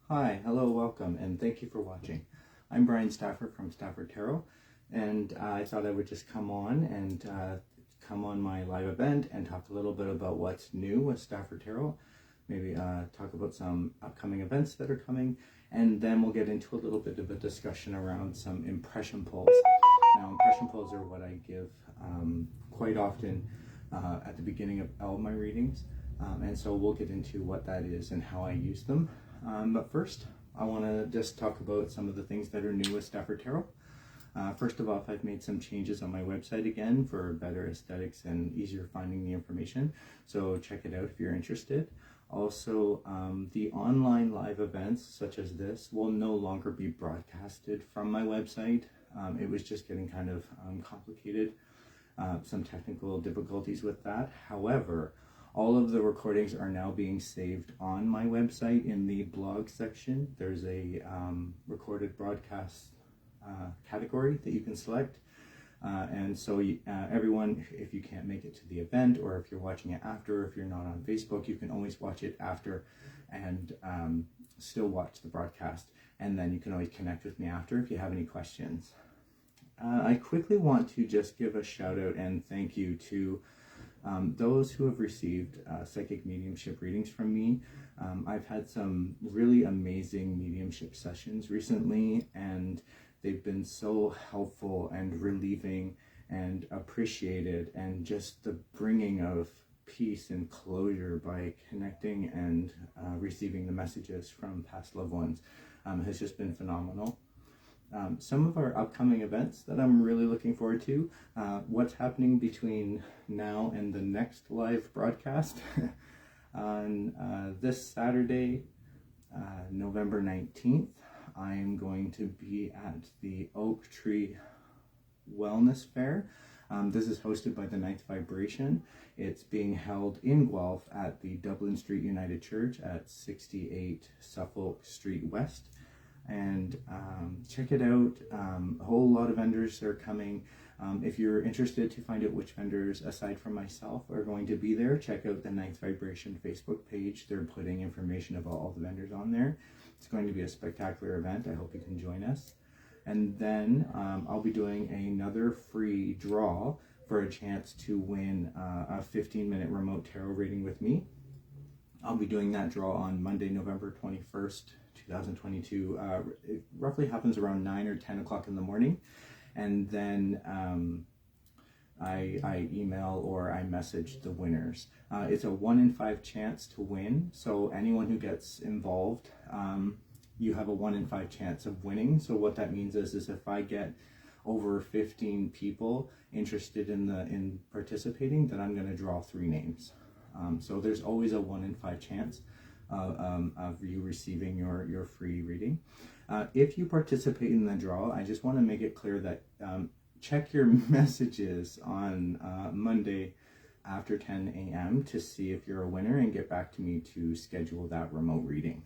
Hi, hello, welcome, and thank you for watching. I'm Bryan Stafford from Stafford Tarot, and I thought I would just come on my live event and talk a little bit about what's new with Stafford Tarot. Maybe talk about some upcoming events that are coming, and then we'll get into a little bit of a discussion around some impression pulls. Now, impression pulls are what I give quite often at the beginning of all my readings, and so we'll get into what that is and how I use them. But first, I want to just talk about some of the things that are new with Stafford Tarot. First of all, I've made some changes on my website again for better aesthetics and easier finding the information, so check it out if you're interested. Also, the online live events such as this will no longer be broadcasted from my website. It was just getting kind of complicated, some technical difficulties with that. However, all of the recordings are now being saved on my website in the blog section. There's a recorded broadcast category that you can select. And so everyone, if you can't make it to the event, or if you're watching it after, if you're not on Facebook, you can always watch it after and still watch the broadcast. And then you can always connect with me after if you have any questions. I quickly want to just give a shout out and thank you to those who have received psychic mediumship readings from me. I've had some really amazing mediumship sessions recently, and they've been so helpful and relieving and appreciated, and just the bringing of peace and closure by connecting and receiving the messages from past loved ones has just been phenomenal. Some of our upcoming events that I'm really looking forward to, what's happening between now and the next live broadcast. On this Saturday, November 19th, I am going to be at the Oak Tree Wellness Fair. This is hosted by the Ninth Vibration. It's being held in Guelph at the Dublin Street United Church at 68 Suffolk Street West. And check it out. A whole lot of vendors are coming. If you're interested to find out which vendors aside from myself are going to be there, check out the Ninth Vibration Facebook page. They're putting information about all the vendors on there. It's going to be a spectacular event. I hope you can join us. And then I'll be doing another free draw for a chance to win a 15-minute remote tarot reading with me. I'll be doing that draw on Monday, November 21st, 2022. It roughly happens around 9 or 10 o'clock in the morning. And then I email or I message the winners. It's a 1 in 5 chance to win. So anyone who gets involved, you have a 1 in 5 chance of winning. So what that means is if I get over 15 people interested in participating, then I'm going to draw 3 names. So there's always a 1 in 5 chance of you receiving your free reading. If you participate in the draw, I just want to make it clear that check your messages on Monday after 10 a.m. to see if you're a winner and get back to me to schedule that remote reading.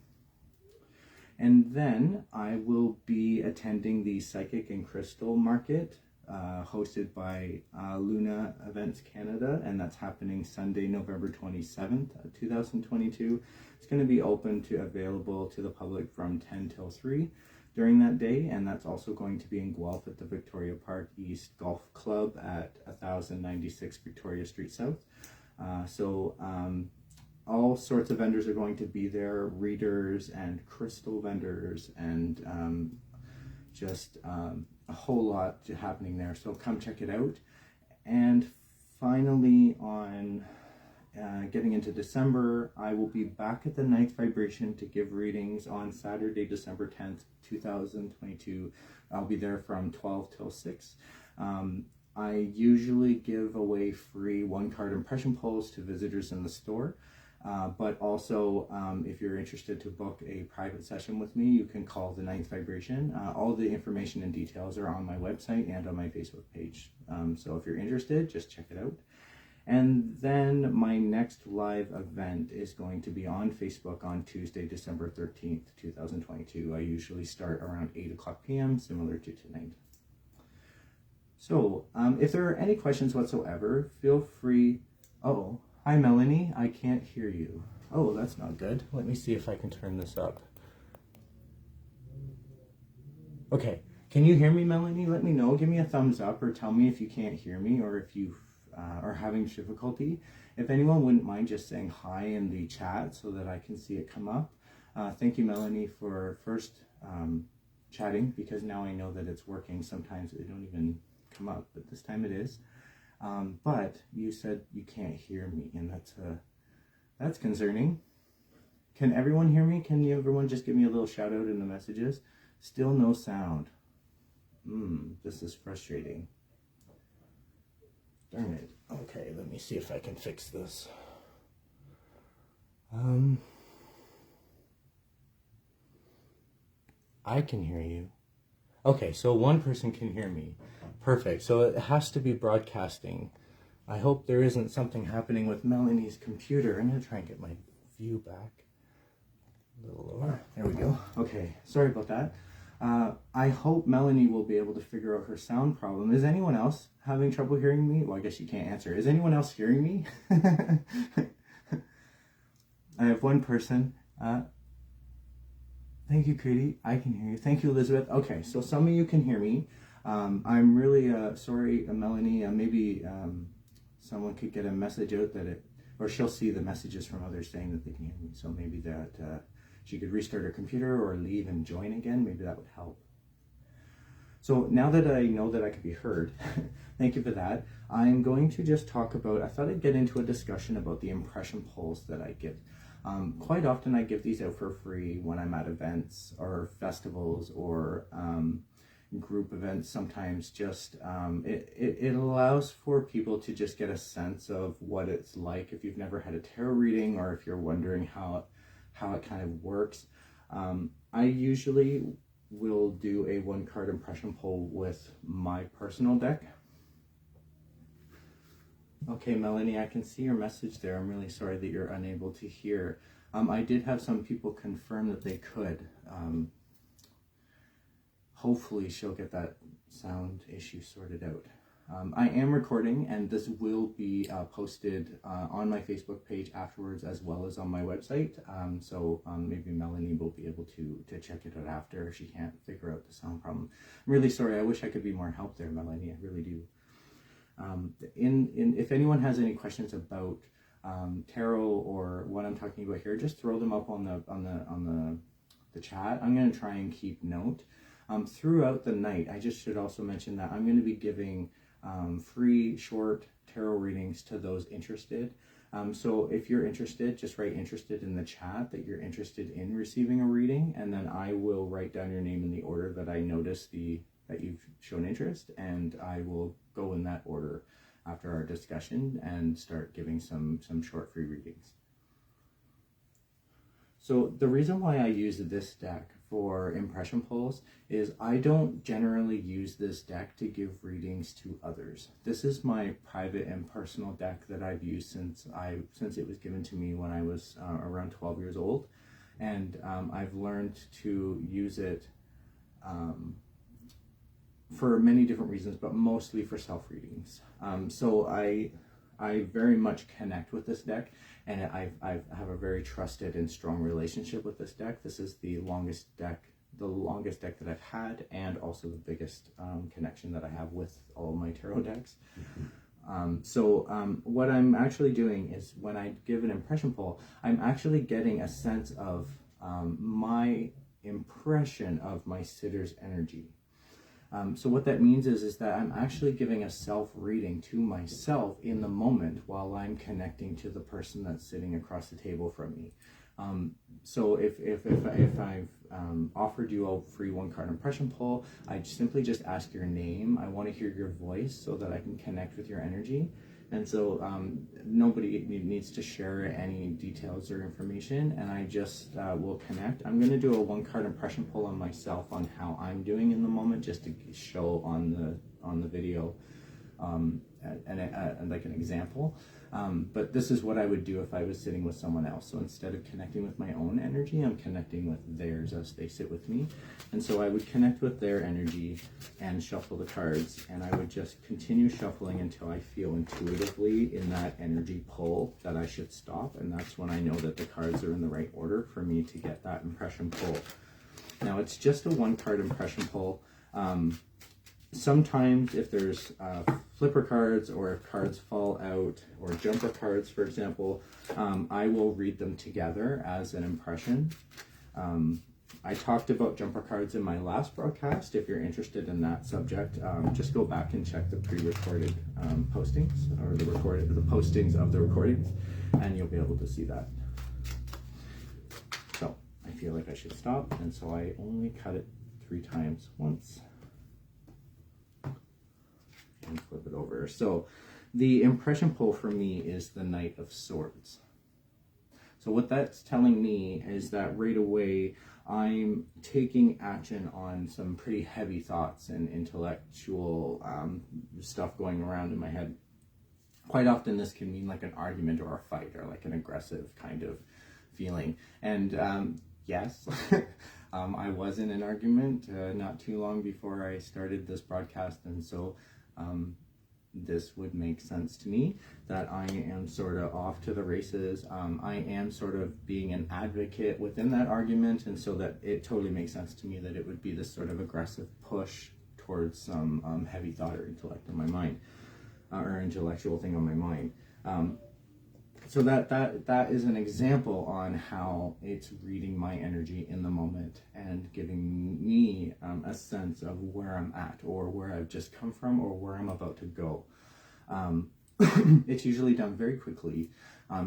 And then I will be attending the Psychic and Crystal Market hosted by Luna Events Canada, and that's happening Sunday, November 27th, 2022. It's going to be available to the public from 10 till 3 during that day, and that's also going to be in Guelph at the Victoria Park East Golf Club at 1096 Victoria Street South. All sorts of vendors are going to be there, readers and crystal vendors, and just a whole lot happening there, so come check it out. And finally, on getting into December, I will be back at the Ninth Vibration to give readings on Saturday, December 10th, 2022. I'll be there from 12 till 6. I usually give away free 1-card impression pulls to visitors in the store. But also, if you're interested to book a private session with me, you can call the Ninth Vibration. All the information and details are on my website and on my Facebook page. So if you're interested, just check it out. And then my next live event is going to be on Facebook on Tuesday, December 13th, 2022. I usually start around 8 o'clock p.m., similar to tonight. So if there are any questions whatsoever, feel free. Oh, hi Melanie, I can't hear you. Oh, that's not good. Let me see if I can turn this up. Okay, can you hear me, Melanie? Let me know. Give me a thumbs up or tell me if you can't hear me or if you are having difficulty. If anyone wouldn't mind just saying hi in the chat so that I can see it come up. Thank you, Melanie, for first chatting, because now I know that it's working. Sometimes they don't even come up, but this time it is. But you said you can't hear me, and that's concerning. Can everyone hear me? Can everyone just give me a little shout out in the messages? Still no sound. This is frustrating. Darn it. Okay, let me see if I can fix this. I can hear you. Okay, so one person can hear me. Perfect. So it has to be broadcasting. I hope there isn't something happening with Melanie's computer. I'm going to try and get my view back. A little lower. There we go. Okay, sorry about that. I hope Melanie will be able to figure out her sound problem. Is anyone else having trouble hearing me? Well, I guess you can't answer. Is anyone else hearing me? I have one person. Thank you, Katie. I can hear you. Thank you, Elizabeth. Okay, so some of you can hear me. I'm really sorry, Melanie. Maybe someone could get a message out that or she'll see the messages from others saying that they can hear me. So maybe that she could restart her computer or leave and join again. Maybe that would help. So now that I know that I could be heard, thank you for that. I'm going to just talk about, I thought I'd get into a discussion about the impression polls that I give. Quite often I give these out for free when I'm at events or festivals or group events. Sometimes just it allows for people to just get a sense of what it's like if you've never had a tarot reading, or if you're wondering how it kind of works. I usually will do a 1-card impression poll with my personal deck. Okay, Melanie, I can see your message there. I'm really sorry that you're unable to hear. I did have some people confirm that they could. Hopefully she'll get that sound issue sorted out. I am recording, and this will be posted on my Facebook page afterwards, as well as on my website. So maybe Melanie will be able to check it out after if she can't figure out the sound problem. I'm really sorry. I wish I could be more help there, Melanie. I really do. If anyone has any questions about tarot or what I'm talking about here, just throw them up on the chat. I'm going to try and keep note. Throughout the night, I just should also mention that I'm going to be giving free short tarot readings to those interested. So if you're interested, just write interested in the chat that you're interested in receiving a reading, and then I will write down your name in the order that I notice that you've shown interest, and I will go in that order after our discussion and start giving some short free readings. So the reason why I use this deck for impression polls is I don't generally use this deck to give readings to others. This is my private and personal deck that I've used since it was given to me when I was around 12 years old, and I've learned to use it for many different reasons, but mostly for self-readings. So I very much connect with this deck, and I have a very trusted and strong relationship with this deck. This is the longest deck that I've had, and also the biggest connection that I have with all my tarot decks. What I'm actually doing is, when I give an impression poll, I'm actually getting a sense of my impression of my sitter's energy. So what that means is that I'm actually giving a self-reading to myself in the moment while I'm connecting to the person that's sitting across the table from me. So if I've offered you a free 1-card impression poll, I simply just ask your name. I want to hear your voice so that I can connect with your energy. And so nobody needs to share any details or information, and I just will connect. I'm going to do a 1-card impression poll on myself on how I'm doing in the moment, just to show on the video and like an example. But this is what I would do if I was sitting with someone else. So instead of connecting with my own energy, I'm connecting with theirs as they sit with me. And so I would connect with their energy and shuffle the cards, and I would just continue shuffling until I feel intuitively in that energy pull that I should stop. And that's when I know that the cards are in the right order for me to get that impression pull. Now, it's just a one-card impression pull. Sometimes if there's flipper cards, or if cards fall out, or jumper cards, for example, I will read them together as an impression. I talked about jumper cards in my last broadcast. If you're interested in that subject, just go back and check the pre-recorded postings, or the postings of the recordings, and you'll be able to see that. So I feel like I should stop, and so I only cut it 3 times once. And flip it over. So the impression pull for me is the Knight of Swords. So what that's telling me is that right away I'm taking action on some pretty heavy thoughts and intellectual stuff going around in my head. Quite often this can mean like an argument or a fight, or like an aggressive kind of feeling. And yes, I was in an argument not too long before I started this broadcast, and so this would make sense to me that I am sort of off to the races. I am sort of being an advocate within that argument, and so that it totally makes sense to me that it would be this sort of aggressive push towards some heavy thought or intellect in my mind, or intellectual thing on my mind. So that is an example on how it's reading my energy in the moment and giving me a sense of where I'm at, or where I've just come from, or where I'm about to go. It's usually done very quickly,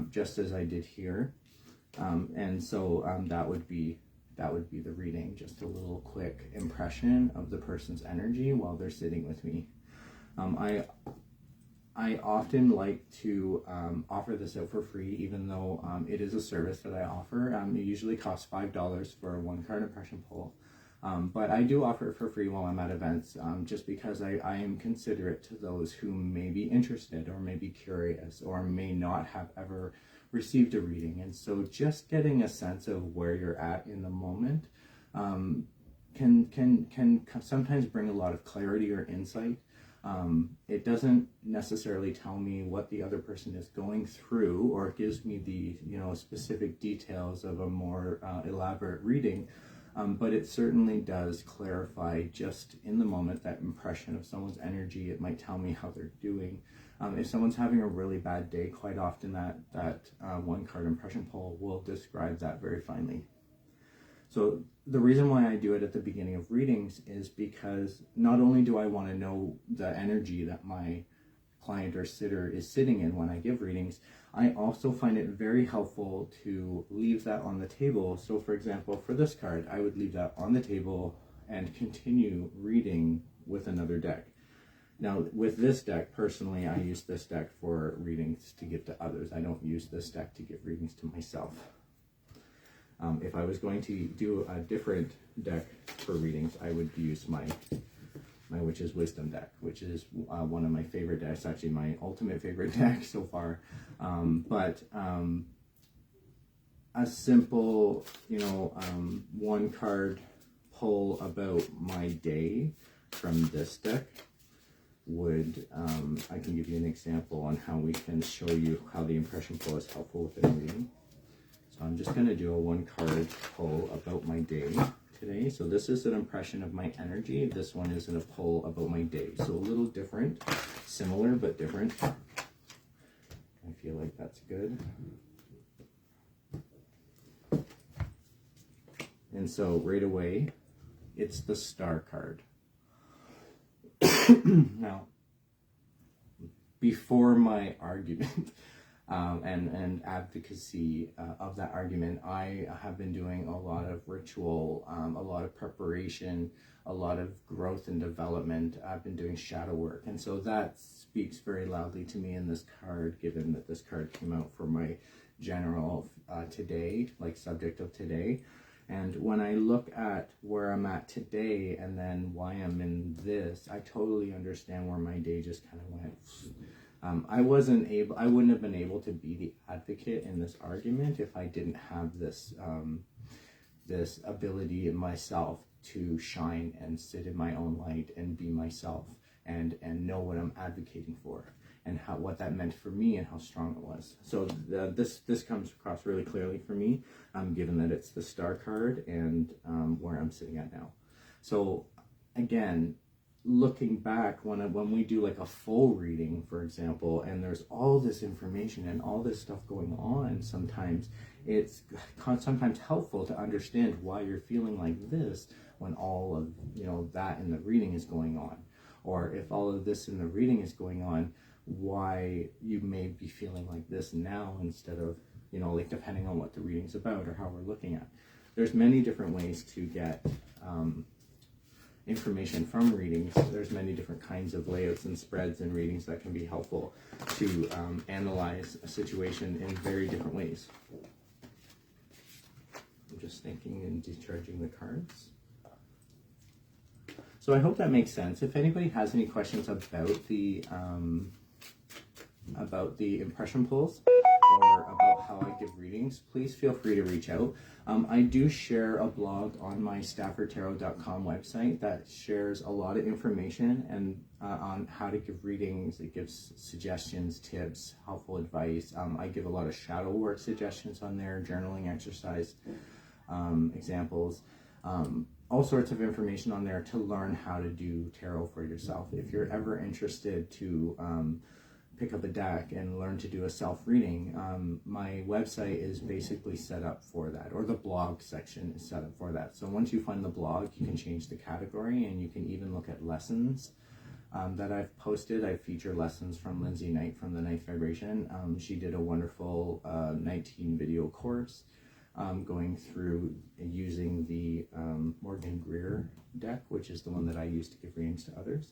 just as I did here, and so that would be the reading, just a little quick impression of the person's energy while they're sitting with me. I often like to offer this out for free, even though it is a service that I offer. It usually costs $5 for a 1-card impression pull, but I do offer it for free while I'm at events, just because I am considerate to those who may be interested, or may be curious, or may not have ever received a reading. And so just getting a sense of where you're at in the moment can sometimes bring a lot of clarity or insight. It doesn't necessarily tell me what the other person is going through, or it gives me the specific details of a more elaborate reading, but it certainly does clarify just in the moment that impression of someone's energy. It might tell me how they're doing. If someone's having a really bad day, quite often that 1-card impression pull will describe that very finely. So the reason why I do it at the beginning of readings is because not only do I want to know the energy that my client or sitter is sitting in when I give readings, I also find it very helpful to leave that on the table. So for example, for this card, I would leave that on the table and continue reading with another deck. Now with this deck, personally, I use this deck for readings to give to others. I don't use this deck to give readings to myself. If I was going to do a different deck for readings, I would use my Witch's Wisdom deck, which is one of my favorite decks, actually my ultimate favorite deck so far. But a simple, 1-card pull about my day from this deck would, I can give you an example on how we can show you how the impression pull is helpful within a reading. So I'm just going to do a 1-card pull about my day today. So this is an impression of my energy. This one is in a pull about my day. So a little different, similar but different. I feel like that's good. And so right away, it's the Star card. Now, before my argument, and advocacy of that argument, I have been doing a lot of ritual, a lot of preparation, a lot of growth and development. I've been doing shadow work, and so that speaks very loudly to me in this card, given that this card came out for my general today, like subject of today. And when I look at where I'm at today and then why I'm in this, I totally understand where my day just kind of went. I wouldn't have been able to be the advocate in this argument if I didn't have this this ability in myself to shine and sit in my own light and be myself and know what I'm advocating for. and what that meant for me and how strong it was. So this comes across really clearly for me, given that it's the star card and where I'm sitting at now. So again, looking back, when we do like a full reading, for example, and there's all this information and all this stuff going on, sometimes it's sometimes helpful to understand why you're feeling like this when all of, you know, that in the reading is going on, or if all of this in the reading is going on, why you may be feeling like this now instead of, you know, like depending on what the reading's about or how we're looking at. There's many different ways to get information from readings. There's many different kinds of layouts and spreads and readings that can be helpful to analyze a situation in very different ways. I'm just thinking and discharging the cards. So I hope that makes sense. If anybody has any questions about the impression pulls or about how I give readings, please feel free to reach out. I do share a blog on my staffordtarot.com website that shares a lot of information and on how to give readings. It gives suggestions, tips, helpful advice. I give a lot of shadow work suggestions on there, journaling exercise examples, all sorts of information on there to learn how to do tarot for yourself. If you're ever interested to pick up a deck and learn to do a self-reading, my website is basically set up for that, or the blog section is set up for that. So once you find the blog, you can change the category, and you can even look at lessons that I've posted. I feature lessons from Lindsay Knight from the Ninth Vibration. She did a wonderful 19 video course going through using the Morgan Greer deck, which is the one that I use to give readings to others.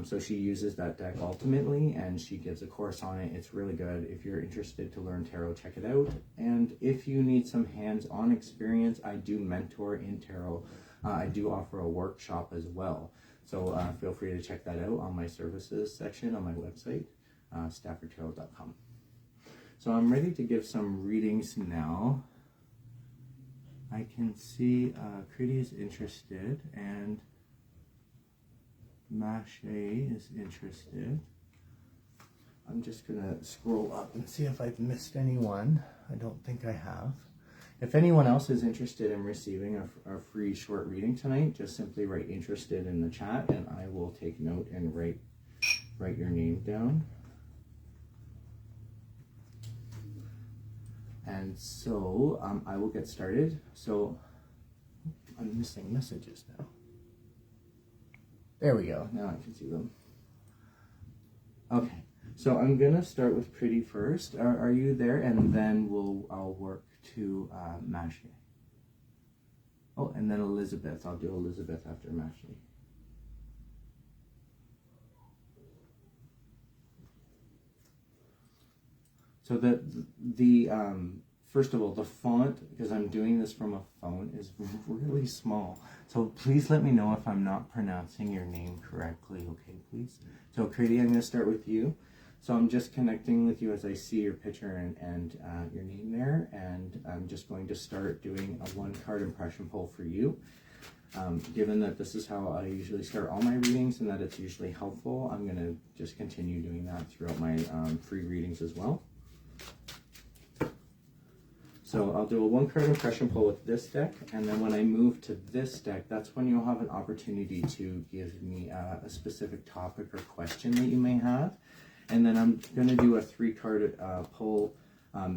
So she uses that deck ultimately, and she gives a course on it. It's really good. If you're interested to learn tarot, check it out. And if you need some hands-on experience, I do mentor in tarot. I do offer a workshop as well. So feel free to check that out on my services section on my website, staffordtarot.com. So I'm ready to give some readings now. I can see Kriti is interested, and Mache is interested. I'm just gonna scroll up and see if I've missed anyone. I don't think I have. If anyone else is interested in receiving a free short reading tonight, just simply write interested in the chat, and I will take note and write your name down. And so I will get started. So I'm missing messages now. There we go. Now I can see them. Okay, so I'm gonna start with Kriti first. Are you there? And then I'll work to Mache. Oh, and then Elizabeth. I'll do Elizabeth after Mache. So first of all, the font, because I'm doing this from a phone, is really small. So please let me know if I'm not pronouncing your name correctly, okay, please? So Kriti, I'm going to start with you. So I'm just connecting with you as I see your picture and your name there, and I'm just going to start doing a one-card impression pull for you. Given that this is how I usually start all my readings and that it's usually helpful, I'm going to just continue doing that throughout my free readings as well. So I'll do a one-card impression pull with this deck, and then when I move to this deck, that's when you'll have an opportunity to give me a specific topic or question that you may have. And then I'm going to do a three-card pull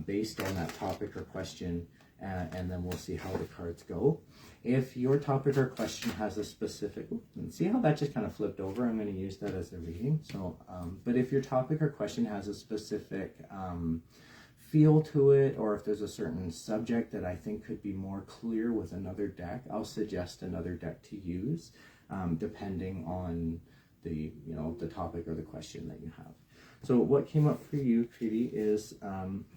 based on that topic or question, and then we'll see how the cards go. If your topic or question has a specific, see how that just kind of flipped over? I'm going to use that as a reading. So, but if your topic or question has a specific feel to it, or if there's a certain subject that I think could be more clear with another deck, I'll suggest another deck to use, depending on the topic or the question that you have. So what came up for you, Kriti, is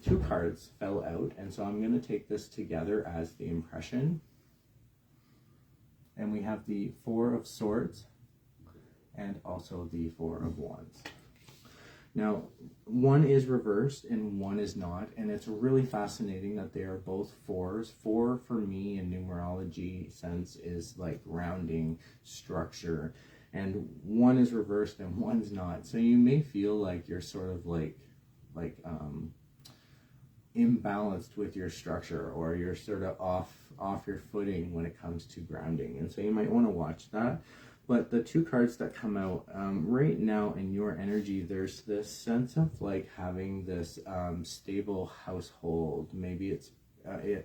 two cards fell out, and so I'm going to take this together as the impression. And we have the Four of Swords and also the Four of Wands. Now, one is reversed and one is not, and it's really fascinating that they are both fours. Four for me in numerology sense is like rounding, structure, and one is reversed and one's not. So you may feel like you're sort of like imbalanced with your structure, or you're sort of off your footing when it comes to grounding. And so you might want to watch that. But the two cards that come out right now in your energy, there's this sense of like having this stable household. Maybe it's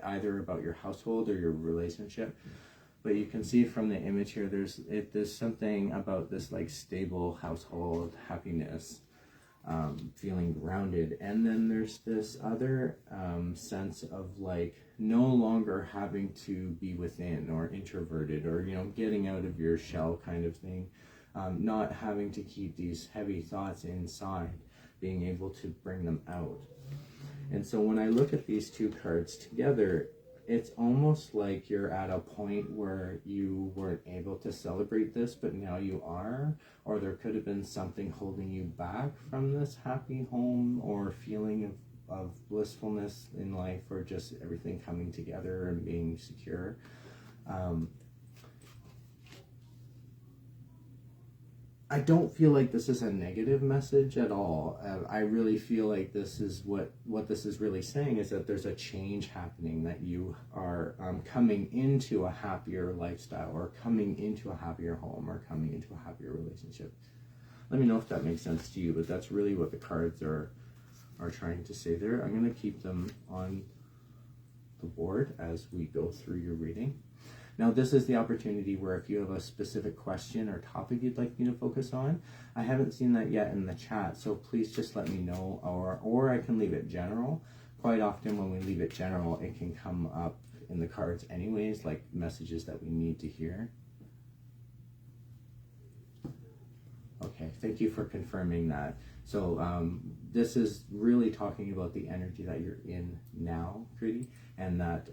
either about your household or your relationship. But you can see from the image here, there's something about this like stable household, happiness, feeling grounded. And then there's this other sense of like no longer having to be within or introverted, or, you know, getting out of your shell kind of thing. Not having to keep these heavy thoughts inside, being able to bring them out. And so when I look at these two cards together, it's almost like you're at a point where you weren't able to celebrate this, but now you are, or there could have been something holding you back from this happy home or feeling of blissfulness in life, or just everything coming together and being secure. I don't feel like this is a negative message at all. I really feel like this is what this is really saying, is that there's a change happening, that you are coming into a happier lifestyle, or coming into a happier home, or coming into a happier relationship. Let me know if that makes sense to you, but that's really what the cards are trying to say there. I'm going to keep them on the board as we go through your reading. Now, this is the opportunity where if you have a specific question or topic you'd like me to focus on, I haven't seen that yet in the chat, so please just let me know, or I can leave it general. Quite often when we leave it general, it can come up in the cards anyways, like messages that we need to hear. Okay, thank you for confirming that. So this is really talking about the energy that you're in now, Pretty, and that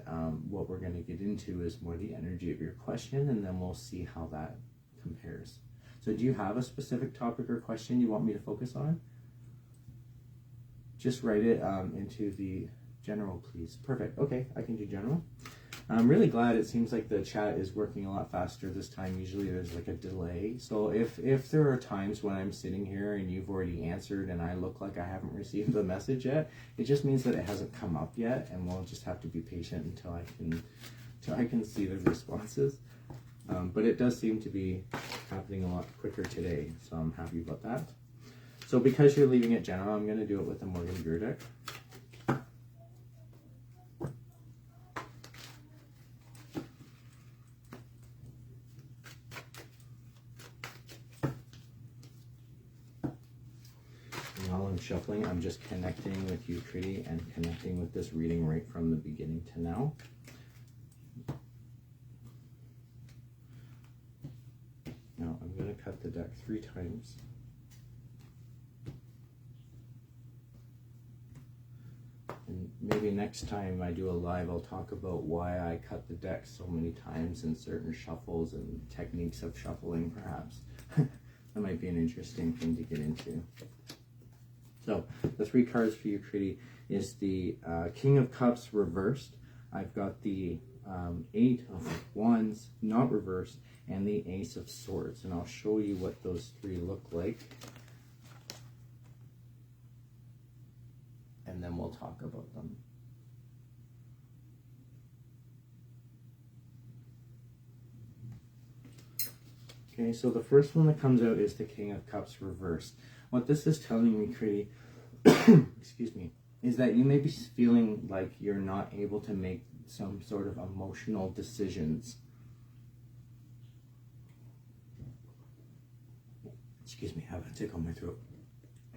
what we're going to get into is more the energy of your question, and then we'll see how that compares. So do you have a specific topic or question you want me to focus on? Just write it into the general, please. Perfect. Okay, I can do general. I'm really glad. It seems like the chat is working a lot faster this time. Usually there's like a delay. So if there are times when I'm sitting here and you've already answered and I look like I haven't received the message yet, it just means that it hasn't come up yet, and we'll just have to be patient until I can see the responses. But it does seem to be happening a lot quicker today, so I'm happy about that. So because you're leaving it general, I'm going to do it with the Morgan Greer deck. While I'm shuffling, I'm just connecting with you, Pretty, and connecting with this reading right from the beginning to now. Now I'm going to cut the deck 3 times. And maybe next time I do a live, I'll talk about why I cut the deck so many times in certain shuffles and techniques of shuffling, perhaps. That might be an interesting thing to get into. So the 3 cards for you, Pretty, is the King of Cups reversed. I've got the 8 of Wands not reversed, and the Ace of Swords. And I'll show you what those 3 look like. And then we'll talk about them. Okay, so the first one that comes out is the King of Cups reversed. What this is telling me, Pretty, excuse me, is that you may be feeling like you're not able to make some sort of emotional decisions. Excuse me, I have a tick on my throat.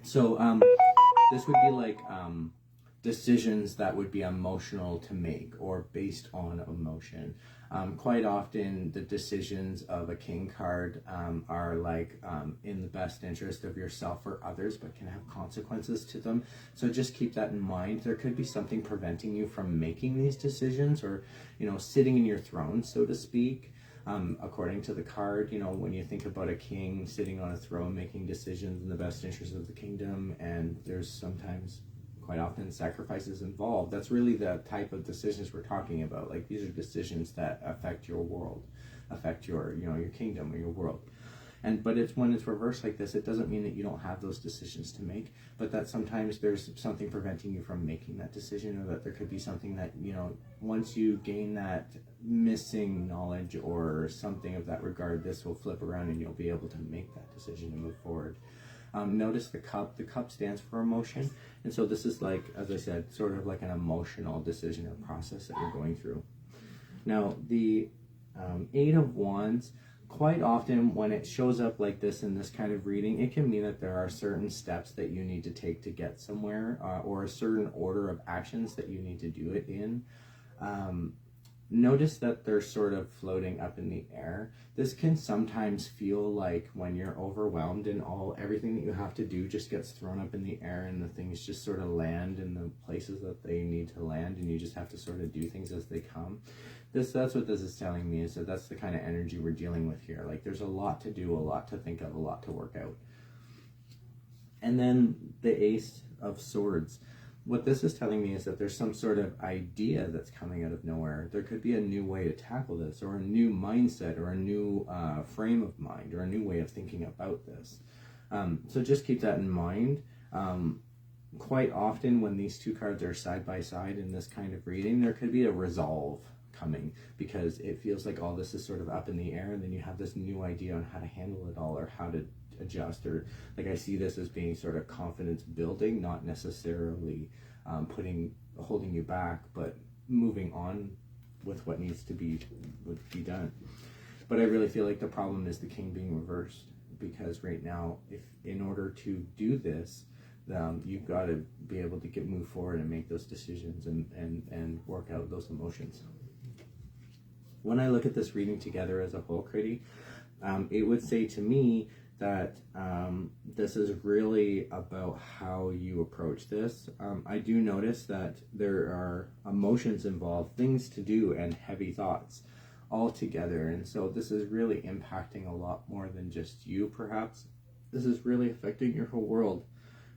So this would be like decisions that would be emotional to make, or based on emotion. Quite often the decisions of a King card are like in the best interest of yourself or others, but can have consequences to them. So just keep that in mind. There could be something preventing you from making these decisions, or, you know, sitting in your throne, so to speak. According to the card, you know, when you think about a king sitting on a throne making decisions in the best interest of the kingdom, and there's sometimes, quite often, sacrifices involved. That's really the type of decisions we're talking about. Like, these are decisions that affect your world, affect your, you know, your kingdom or your world. But it's when it's reversed like this, it doesn't mean that you don't have those decisions to make, but that sometimes there's something preventing you from making that decision, or that there could be something that, you know, once you gain that missing knowledge or something of that regard, this will flip around and you'll be able to make that decision and move forward. Notice the cup. The cup stands for emotion. And so this is like, as I said, sort of like an emotional decision or process that you're going through. Now, the Eight of Wands, quite often when it shows up like this in this kind of reading, it can mean that there are certain steps that you need to take to get somewhere, or a certain order of actions that you need to do it in. Notice that they're sort of floating up in the air. This can sometimes feel like when you're overwhelmed and everything that you have to do just gets thrown up in the air, and the things just sort of land in the places that they need to land, and you just have to sort of do things as they come. That's what this is telling me, is that that's the kind of energy we're dealing with here. Like, there's a lot to do, a lot to think of, a lot to work out. And then the Ace of Swords. What this is telling me is that there's some sort of idea that's coming out of nowhere. There could be a new way to tackle this, or a new mindset, or a new frame of mind, or a new way of thinking about this. So just keep that in mind. Quite often when these two cards are side by side in this kind of reading, there could be a resolve coming, because it feels like all this is sort of up in the air, and then you have this new idea on how to handle it all, or how to adjust, or like, I see this as being sort of confidence building, not necessarily holding you back, but moving on with what needs to be done. But I really feel like the problem is the King being reversed, because right now, if in order to do this, you've got to be able to move forward and make those decisions and work out those emotions. When I look at this reading together as a whole, Critty, it would say to me that this is really about how you approach this. I do notice that there are emotions involved, things to do, and heavy thoughts all together. And so this is really impacting a lot more than just you, perhaps. This is really affecting your whole world.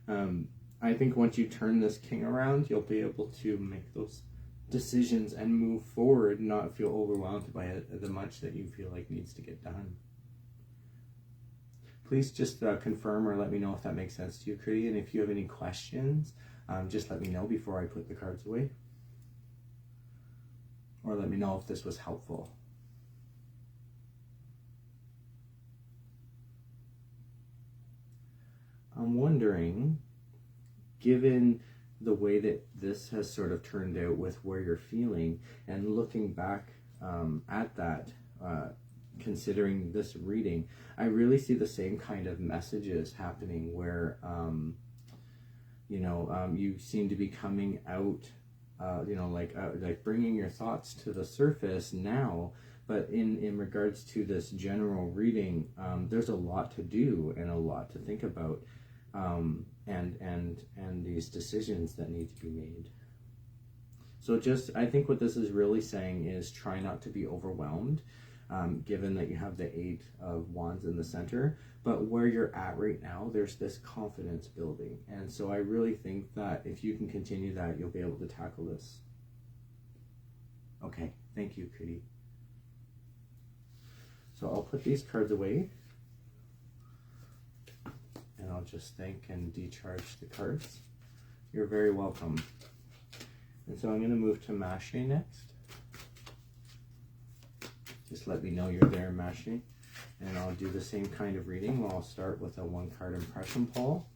I think once you turn this King around, you'll be able to make those decisions and move forward, not feel overwhelmed by the much that you feel like needs to get done. Please just confirm or let me know if that makes sense to you, Critty. And if you have any questions, just let me know before I put the cards away. Or let me know if this was helpful. I'm wondering, given the way that this has sort of turned out with where you're feeling, and looking back at that, considering this reading, I really see the same kind of messages happening where, you seem to be coming out, like bringing your thoughts to the surface now. But in regards to this general reading, there's a lot to do and a lot to think about, and these decisions that need to be made. So I think what this is really saying is try not to be overwhelmed, given that you have the Eight of Wands in the center. But where you're at right now, there's this confidence building. And so I really think that if you can continue that, you'll be able to tackle this. Okay, thank you, Critty. So I'll put these cards away, and I'll just thank and decharge the cards. You're very welcome. And so I'm going to move to Mache next. Just let me know you're there, Mache. And I'll do the same kind of reading. I'll start with a one-card impression pull.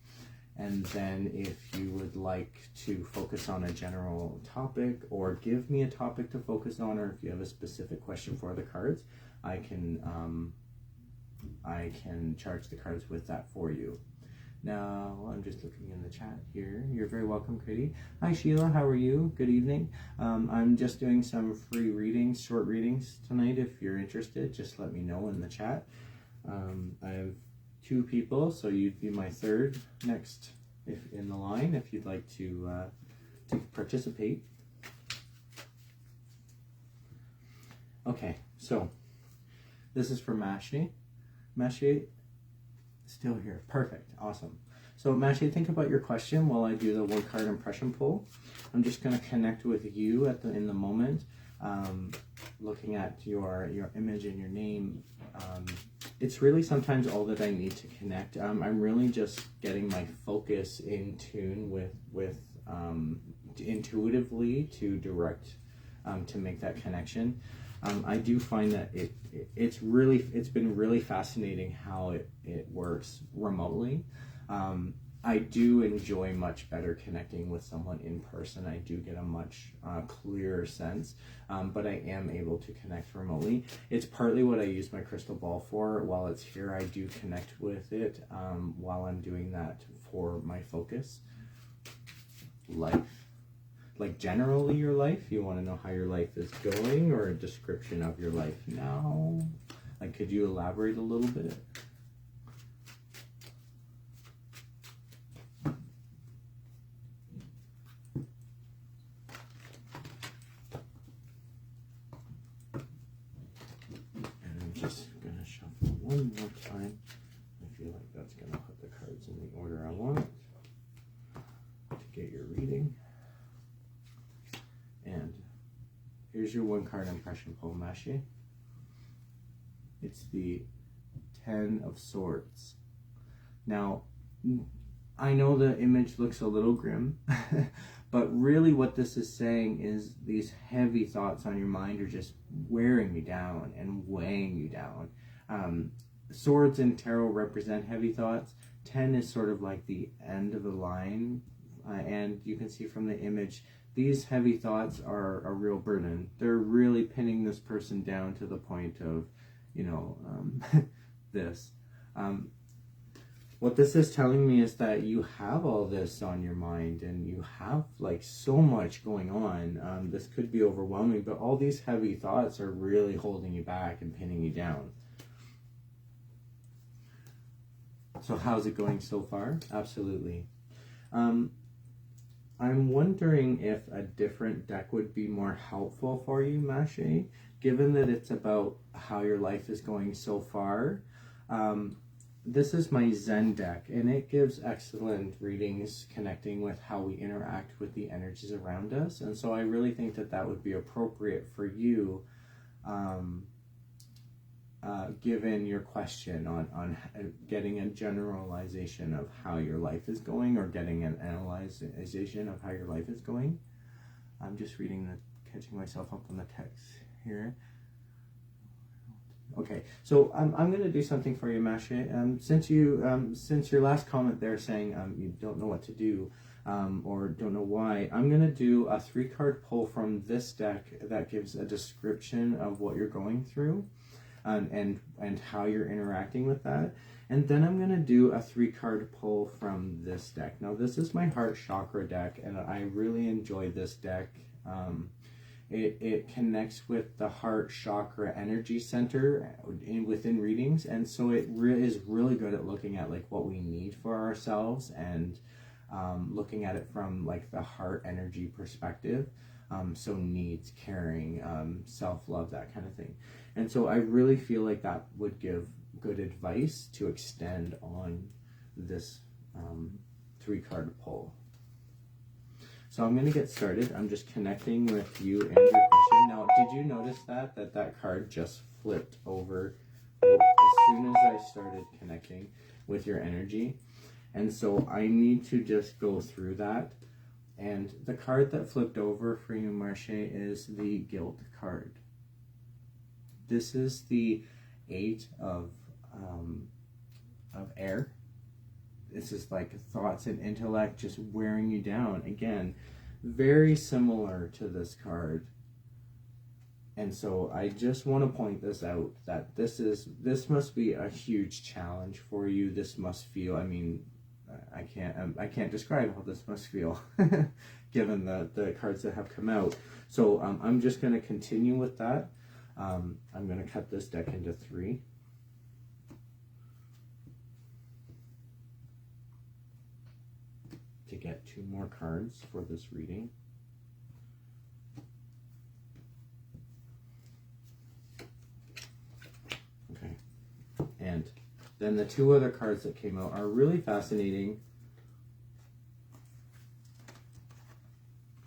And then if you would like to focus on a general topic, or give me a topic to focus on, or if you have a specific question for the cards, I can charge the cards with that for you. Now, I'm just looking in the chat here. You're very welcome, Critty. Hi, Sheila. How are you? Good evening. I'm just doing some free readings, short readings tonight. If you're interested, just let me know in the chat. I have 2 people, so you'd be my third next in the line if you'd like to participate. Okay, so this is for Mache. Mache, still here. Perfect. Awesome. So Mache, think about your question while I do the one-card impression pull. I'm just going to connect with you in the moment, looking at your image and your name, it's really sometimes all that I need to connect. I'm really just getting my focus in tune with intuitively to direct, to make that connection. I do find that it's been really fascinating how it works remotely. I do enjoy much better connecting with someone in person. I do get a much clearer sense, but I am able to connect remotely. It's partly what I use my crystal ball for. While it's here, I do connect with it while I'm doing that for my focus. Life. Like generally your life? You want to know how your life is going, or a description of your life now? Like, could you elaborate a little bit? One more time. I feel like that's going to put the cards in the order I want to get your reading. And here's your one card impression pull, Mashi. It's the 10 of Swords. Now, I know the image looks a little grim, but really what this is saying is these heavy thoughts on your mind are just wearing you down and weighing you down. Swords in tarot represent heavy thoughts. 10 is sort of like the end of the line, and you can see from the image, these heavy thoughts are a real burden. They're really pinning this person down to the point of, you know, this. What this is telling me is that you have all this on your mind, and you have like so much going on. This could be overwhelming, but all these heavy thoughts are really holding you back and pinning you down. So how's it going so far? Absolutely. I'm wondering if a different deck would be more helpful for you, Mashi, given that it's about how your life is going so far. This is my Zen deck, and it gives excellent readings connecting with how we interact with the energies around us. And so I really think that that would be appropriate for you, given your question on getting a generalization of how your life is going, or getting an analyzation of how your life is going. I'm just catching myself up on the text here. Okay, so I'm going to do something for you, Mashi. Since your last comment there saying you don't know what to do, or don't know why, I'm going to do a 3-card pull from this deck that gives a description of what you're going through. And how you're interacting with that. And then I'm going to do a 3-card pull from this deck. Now, this is my heart chakra deck, and I really enjoy this deck. It connects with the heart chakra energy center within readings, and so it is really good at looking at like what we need for ourselves, and looking at it from like the heart energy perspective. So needs, caring, self-love, that kind of thing. And so I really feel like that would give good advice to extend on this 3-card pull. So I'm going to get started. I'm just connecting with you and your question. Now, did you notice that card just flipped over as soon as I started connecting with your energy? And so I need to just go through that. And the card that flipped over for you, Marsha, is the Guilt card. This is the 8 of air. This is like thoughts and intellect just wearing you down. Again, very similar to this card. And so I just want to point this out, that this must be a huge challenge for you. This must feel, I mean, I can't describe how this must feel given the cards that have come out. So I'm just going to continue with that. I'm going to cut this deck into 3. To get 2 more cards for this reading. Okay. And then the 2 other cards that came out are really fascinating.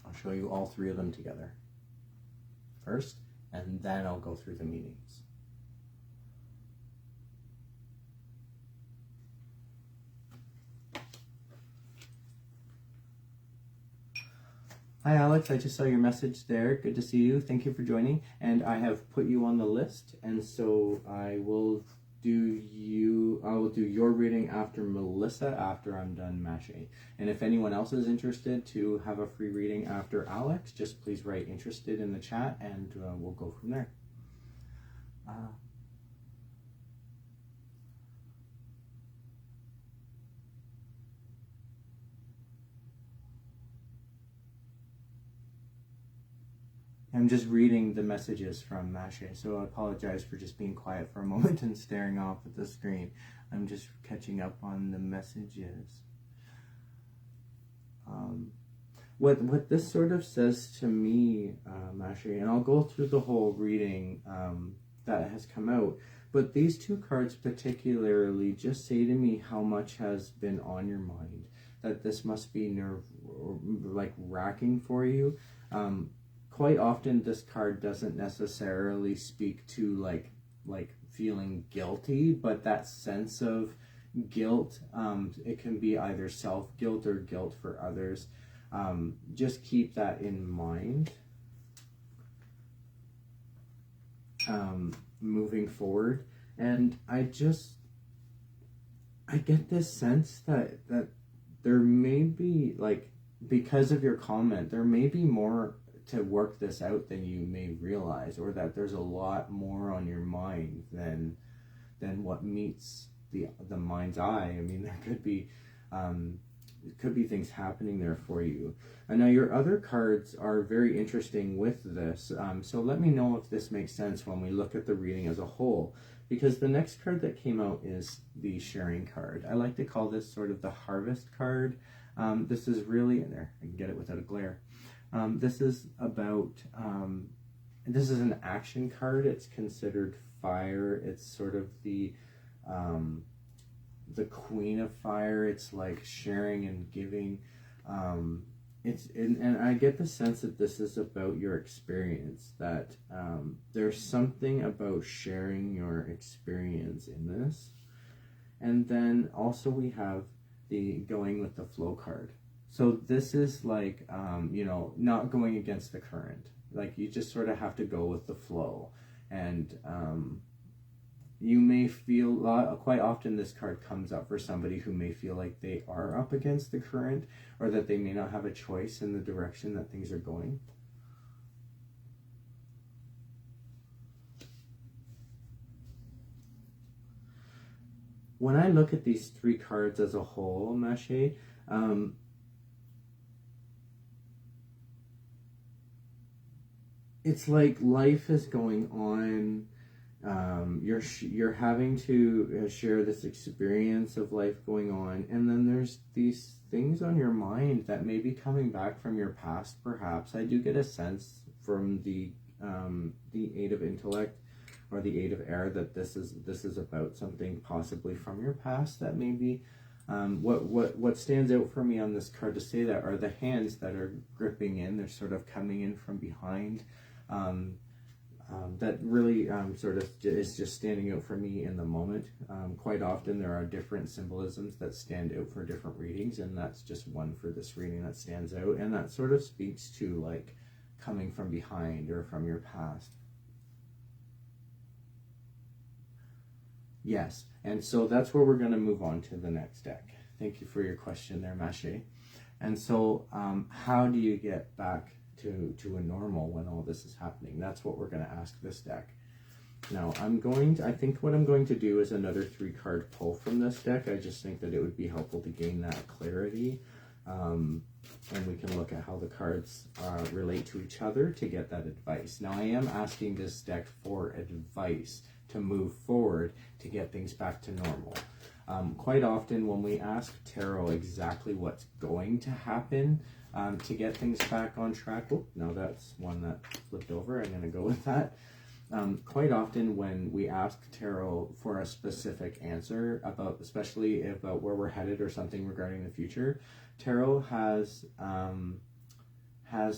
I'll show you all 3 of them together first, and then I'll go through the meanings. Hi Alex, I just saw your message there. Good to see you. Thank you for joining. And I have put you on the list, and so I will do your reading after Melissa, after I'm done Mache. And if anyone else is interested to have a free reading after Alex, just please write interested in the chat, and we'll go from there. I'm just reading the messages from Mache, so I apologize for just being quiet for a moment and staring off at the screen. I'm just catching up on the messages. What this sort of says to me, Mache, and I'll go through the whole reading that has come out, but these two cards particularly just say to me how much has been on your mind, that this must be racking for you. Quite often this card doesn't necessarily speak to like feeling guilty, but that sense of guilt, it can be either self-guilt or guilt for others. Just keep that in mind moving forward. And I get this sense that there may be, like, because of your comment, there may be more to work this out than you may realize, or that there's a lot more on your mind than what meets the mind's eye. I mean, there could be things happening there for you. And now your other cards are very interesting with this, so let me know if this makes sense when we look at the reading as a whole, because the next card that came out is the sharing card. I like to call this sort of the harvest card. This is really, there, I can get it without a glare. This is about, this is an action card. It's considered fire. It's sort of the queen of fire. It's like sharing and giving. And I get the sense that this is about your experience, that there's something about sharing your experience in this. And then also we have the going with the flow card. So this is like, not going against the current. Like, you just sort of have to go with the flow. And you may feel, quite often this card comes up for somebody who may feel like they are up against the current, or that they may not have a choice in the direction that things are going. When I look at these three cards as a whole, Mache, it's like life is going on. You're having to share this experience of life going on, and then there's these things on your mind that may be coming back from your past. Perhaps I do get a sense from the Eight of Intellect or the Eight of Air that this is about something possibly from your past. That maybe what stands out for me on this card to say that are the hands that are gripping in. They're sort of coming in from behind. That really sort of is just standing out for me in the moment. Quite often there are different symbolisms that stand out for different readings, and that's just one for this reading that stands out, and that sort of speaks to like coming from behind or from your past. Yes, and so that's where we're going to move on to the next deck. Thank you for your question there, Mache. And so how do you get back to a normal when all this is happening? That's what we're going to ask this deck. Now I think what I'm going to do is another 3-card pull from this deck. I just think that it would be helpful to gain that clarity, and we can look at how the cards relate to each other to get that advice. Now I am asking this deck for advice to move forward to get things back to normal. Quite often when we ask tarot exactly what's going to happen to get things back on track, oh, no, that's one that flipped over, I'm going to go with that. Quite often when we ask tarot for a specific answer, especially about where we're headed or something regarding the future, tarot has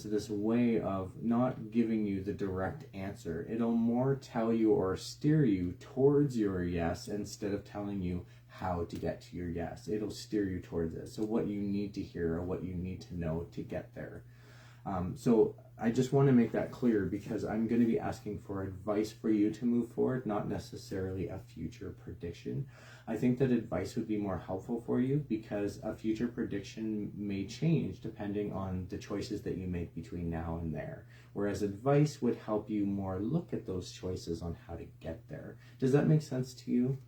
this way of not giving you the direct answer. It'll more tell you or steer you towards your yes instead of telling you how to get to your yes. It'll steer you towards it. So what you need to hear or what you need to know to get there. So I just want to make that clear, because I'm going to be asking for advice for you to move forward, not necessarily a future prediction. I think that advice would be more helpful for you, because a future prediction may change depending on the choices that you make between now and there. Whereas advice would help you more look at those choices on how to get there. Does that make sense to you?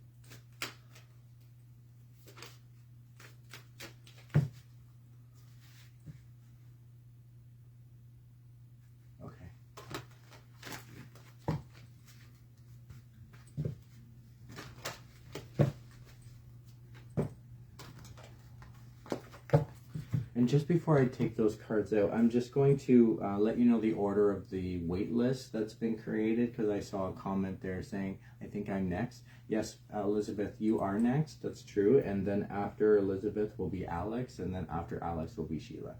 And just before I take those cards out, I'm just going to let you know the order of the wait list that's been created, because I saw a comment there saying, I think I'm next. Yes, Elizabeth, you are next. That's true. And then after Elizabeth will be Alex, and then after Alex will be Sheila.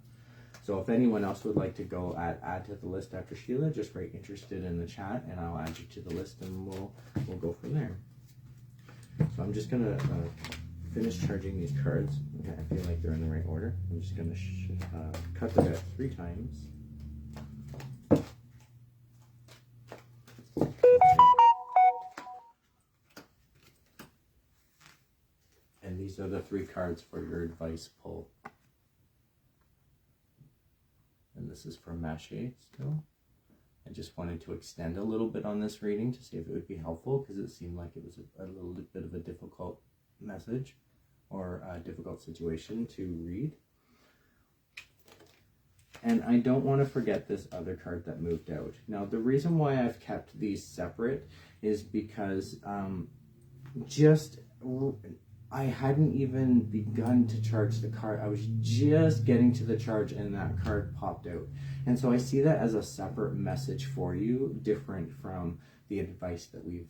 So if anyone else would like to go add to the list after Sheila, just write interested in the chat, and I'll add you to the list, and we'll go from there. So I'm just going to finish charging these cards. Okay, I feel like they're in the right order. I'm just going to cut the deck 3 times. And these are the 3 cards for your advice pull. And this is from Mache still. I just wanted to extend a little bit on this reading to see if it would be helpful, because it seemed like it was a little bit of a difficult message or a difficult situation to read. And I don't want to forget this other card that moved out. Now, the reason why I've kept these separate is because I hadn't even begun to charge the card. I was just getting to the charge and that card popped out. And so I see that as a separate message for you, different from the advice that we've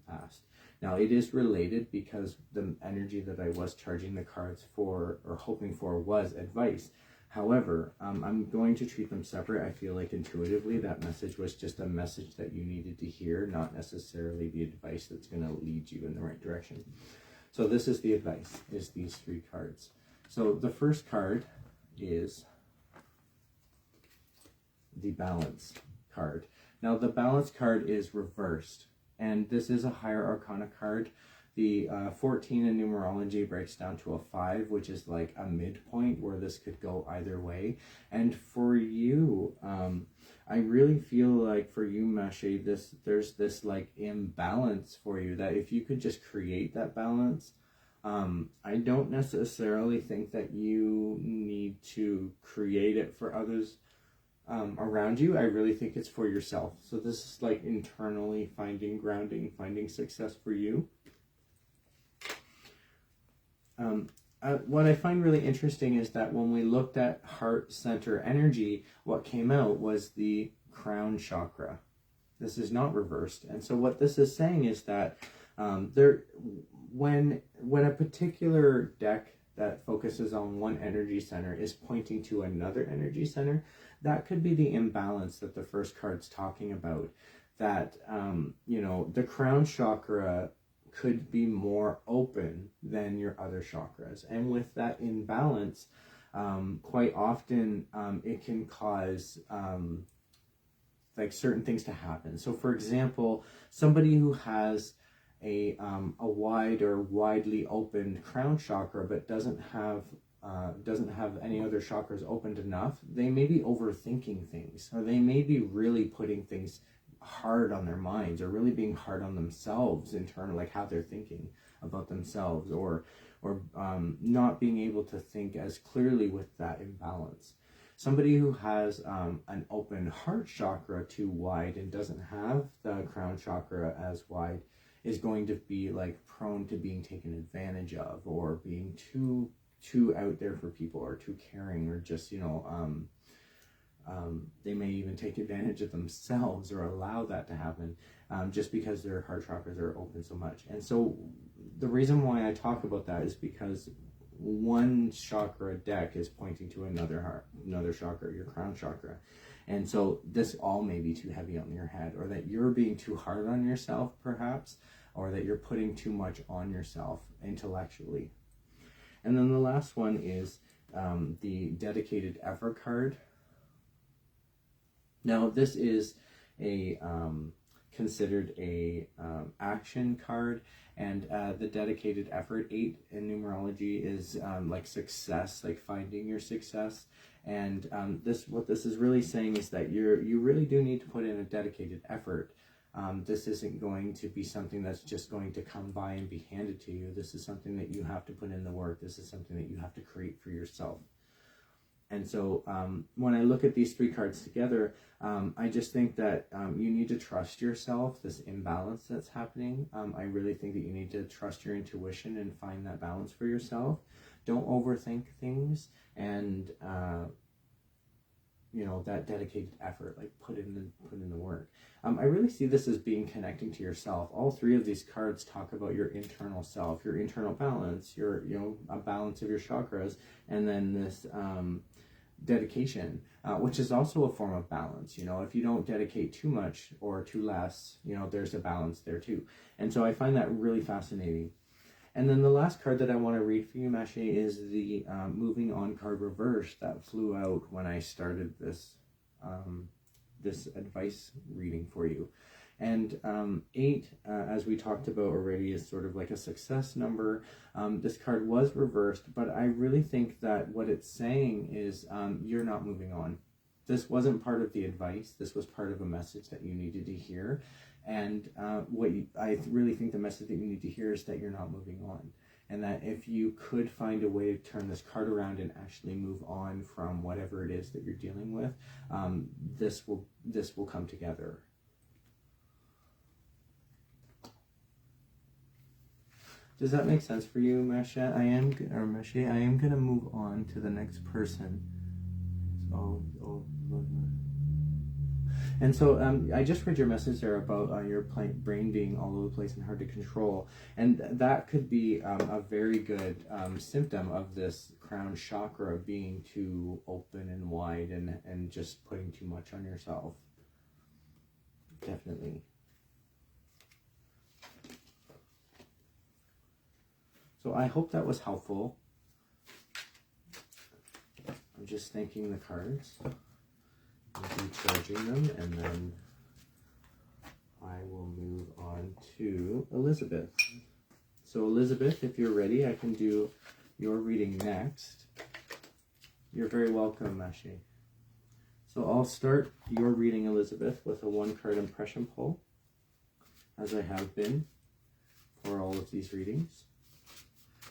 asked. Now, it is related, because the energy that I was charging the cards for, or hoping for, was advice. However, I'm going to treat them separate. I feel like intuitively that message was just a message that you needed to hear, not necessarily the advice that's going to lead you in the right direction. So this is the advice, is these 3 cards. So the first card is the balance card. Now, the balance card is reversed, and this is a higher arcana card. The 14 in numerology breaks down to a 5, which is like a midpoint where this could go either way. And for you, I really feel like for you, Mache, there's this like imbalance for you, that if you could just create that balance, I don't necessarily think that you need to create it for others around you. I really think it's for yourself. So this is like internally finding grounding, finding success for you. What I find really interesting is that when we looked at heart center energy, what came out was the crown chakra. This is not reversed. And so what this is saying is that when a particular deck that focuses on one energy center is pointing to another energy center, that could be the imbalance that the first card's talking about. That, the crown chakra could be more open than your other chakras. And with that imbalance, quite often it can cause like certain things to happen. So for example, somebody who has a wide or widely opened crown chakra but doesn't have any other chakras opened enough, they may be overthinking things, or they may be really putting things hard on their minds, or really being hard on themselves internally, like how they're thinking about themselves, or not being able to think as clearly with that imbalance. Somebody who has an open heart chakra too wide and doesn't have the crown chakra as wide is going to be like prone to being taken advantage of, or being too out there for people, or too caring, or just they may even take advantage of themselves or allow that to happen just because their heart chakras are open so much. And so the reason why I talk about that is because one chakra deck is pointing to another chakra, your crown chakra. And so this all may be too heavy on your head, or that you're being too hard on yourself perhaps, or that you're putting too much on yourself intellectually. And then the last one is the dedicated effort card. Now, this is a considered a action card, and the dedicated effort 8 in numerology is like success, like finding your success. And what this is really saying is that you really do need to put in a dedicated effort. This isn't going to be something that's just going to come by and be handed to you. This is something that you have to put in the work. This is something that you have to create for yourself. And so when I look at these 3 cards together, I just think that you need to trust yourself, this imbalance that's happening. I really think that you need to trust your intuition and find that balance for yourself. Don't overthink things, and you know, that dedicated effort, like put in the work. I really see this as being connecting to yourself. All 3 of these cards talk about your internal self, your internal balance, your, you know, a balance of your chakras, and then this dedication, which is also a form of balance. You know, if you don't dedicate too much or too less, you know, there's a balance there too. And so I find that really fascinating. And then the last card that I want to read for you, Mache, is the moving on card reverse that flew out when I started this this advice reading for you. And 8, as we talked about already, is sort of like a success number. This card was reversed, but I really think that what it's saying is you're not moving on. This wasn't part of the advice. This was part of a message that you needed to hear. And I really think the message that you need to hear is that you're not moving on. And that if you could find a way to turn this card around and actually move on from whatever it is that you're dealing with, this will come together. Does that make sense for you, Masha? I am going to move on to the next person. And so I just read your message there about your brain being all over the place and hard to control. And that could be a very good symptom of this crown chakra being too open and wide and just putting too much on yourself. Definitely. So I hope that was helpful. I'm just thanking the cards, recharging them, and then I will move on to Elizabeth. So Elizabeth, if you're ready, I can do your reading next. You're very welcome, Mashi. So I'll start your reading, Elizabeth, with a 1-card impression pull, as I have been for all of these readings.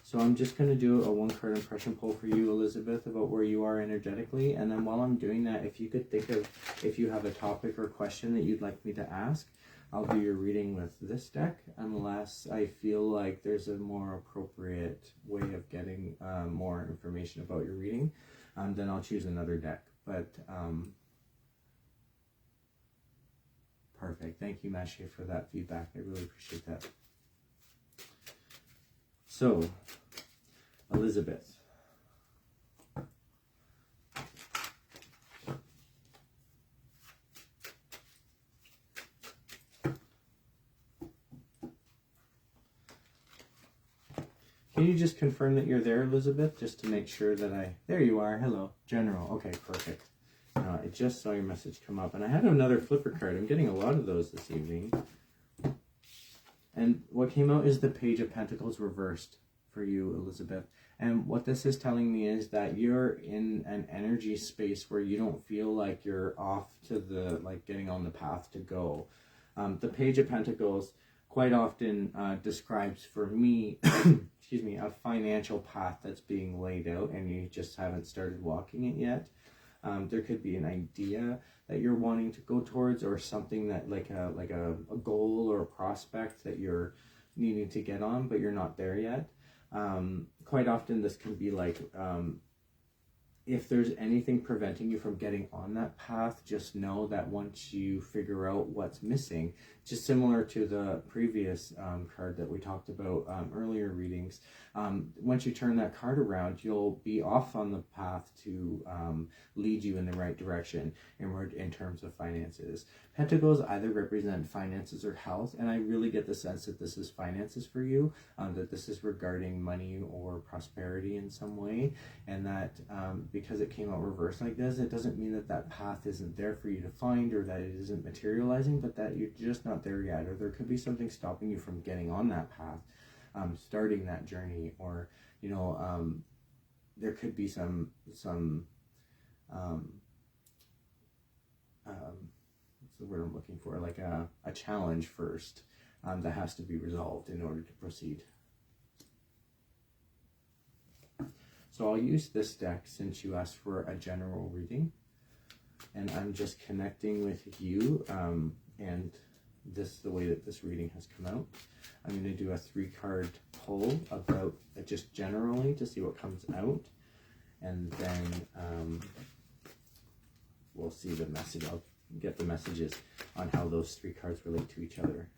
So I'm just going to do a 1-card impression pull for you, Elizabeth, about where you are energetically. And then while I'm doing that, if you could think of if you have a topic or question that you'd like me to ask, I'll do your reading with this deck, unless I feel like there's a more appropriate way of getting more information about your reading. Then I'll choose another deck. But perfect. Thank you, Mashi, for that feedback. I really appreciate that. So, Elizabeth. Can you just confirm that you're there, Elizabeth, just to make sure that there you are. Hello, General. Okay, perfect. I just saw your message come up, and I had another flipper card. I'm getting a lot of those this evening. And what came out is the Page of Pentacles reversed for you, Elizabeth. And what this is telling me is that you're in an energy space where you don't feel like you're off to the, like, getting on the path to go. The Page of Pentacles quite often describes for me, excuse me, a financial path that's being laid out and you just haven't started walking it yet. There could be an idea that you're wanting to go towards, or something that like a goal or a prospect that you're needing to get on, but you're not there yet. Quite often this can be like, if there's anything preventing you from getting on that path, just know that once you figure out what's missing, just similar to the previous card that we talked about earlier readings, once you turn that card around, you'll be off on the path to lead you in the right direction in terms of finances. Pentacles either represent finances or health, and I really get the sense that this is finances for you, that this is regarding money or prosperity in some way, and that because it came out reversed like this, it doesn't mean that that path isn't there for you to find, or that it isn't materializing, but that you're just not there yet, or there could be something stopping you from getting on that path, starting that journey, or there could be some what's the word I'm looking for, like a challenge first that has to be resolved in order to proceed. So I'll use this deck since you asked for a general reading, and I'm just connecting with you, and this the way that this reading has come out. I'm going to do a 3-card pull about just generally to see what comes out, and then we'll see the message. I'll get the messages on how those 3 cards relate to each other.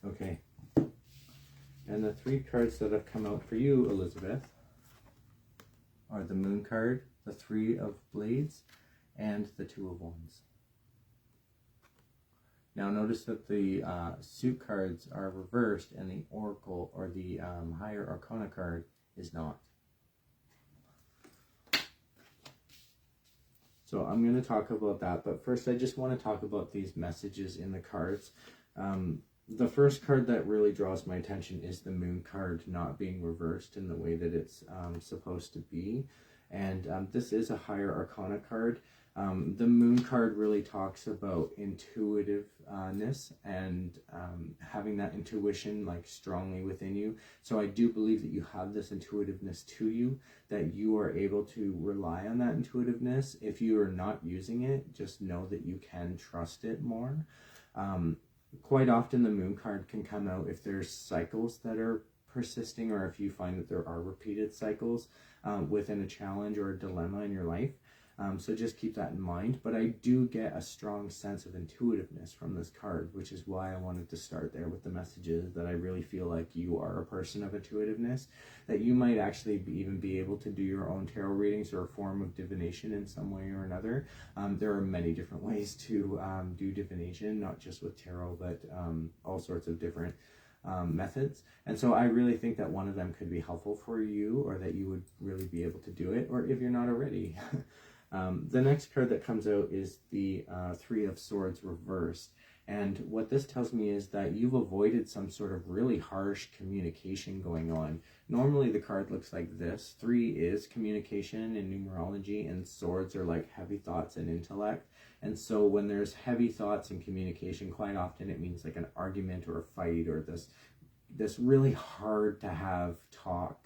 Okay, and the 3 cards that have come out for you, Elizabeth, are the Moon card, the 3 of Blades, and the 2 of Wands. Now notice that the suit cards are reversed, and the Oracle, or the Higher Arcana card, is not. So I'm going to talk about that, but first I just want to talk about these messages in the cards. The first card that really draws my attention is the Moon card not being reversed in the way that it's supposed to be. And this is a Higher Arcana card. The Moon card really talks about intuitiveness and having that intuition like strongly within you. So I do believe that you have this intuitiveness to you, that you are able to rely on that intuitiveness. If you are not using it, just know that you can trust it more. Quite often the Moon card can come out if there's cycles that are persisting, or if you find that there are repeated cycles within a challenge or a dilemma in your life. So just keep that in mind. But I do get a strong sense of intuitiveness from this card, which is why I wanted to start there with the messages, that I really feel like you are a person of intuitiveness, that you might actually even be able to do your own tarot readings or a form of divination in some way or another. There are many different ways to do divination, not just with tarot, but all sorts of different methods. And so I really think that one of them could be helpful for you, or that you would really be able to do it, or if you're not already. The next card that comes out is the 3 of Swords reversed. And what this tells me is that you've avoided some sort of really harsh communication going on. Normally the card looks like this. 3 is communication in numerology, and swords are like heavy thoughts and intellect. And so when there's heavy thoughts and communication, quite often it means like an argument or a fight, or this really hard to have talk.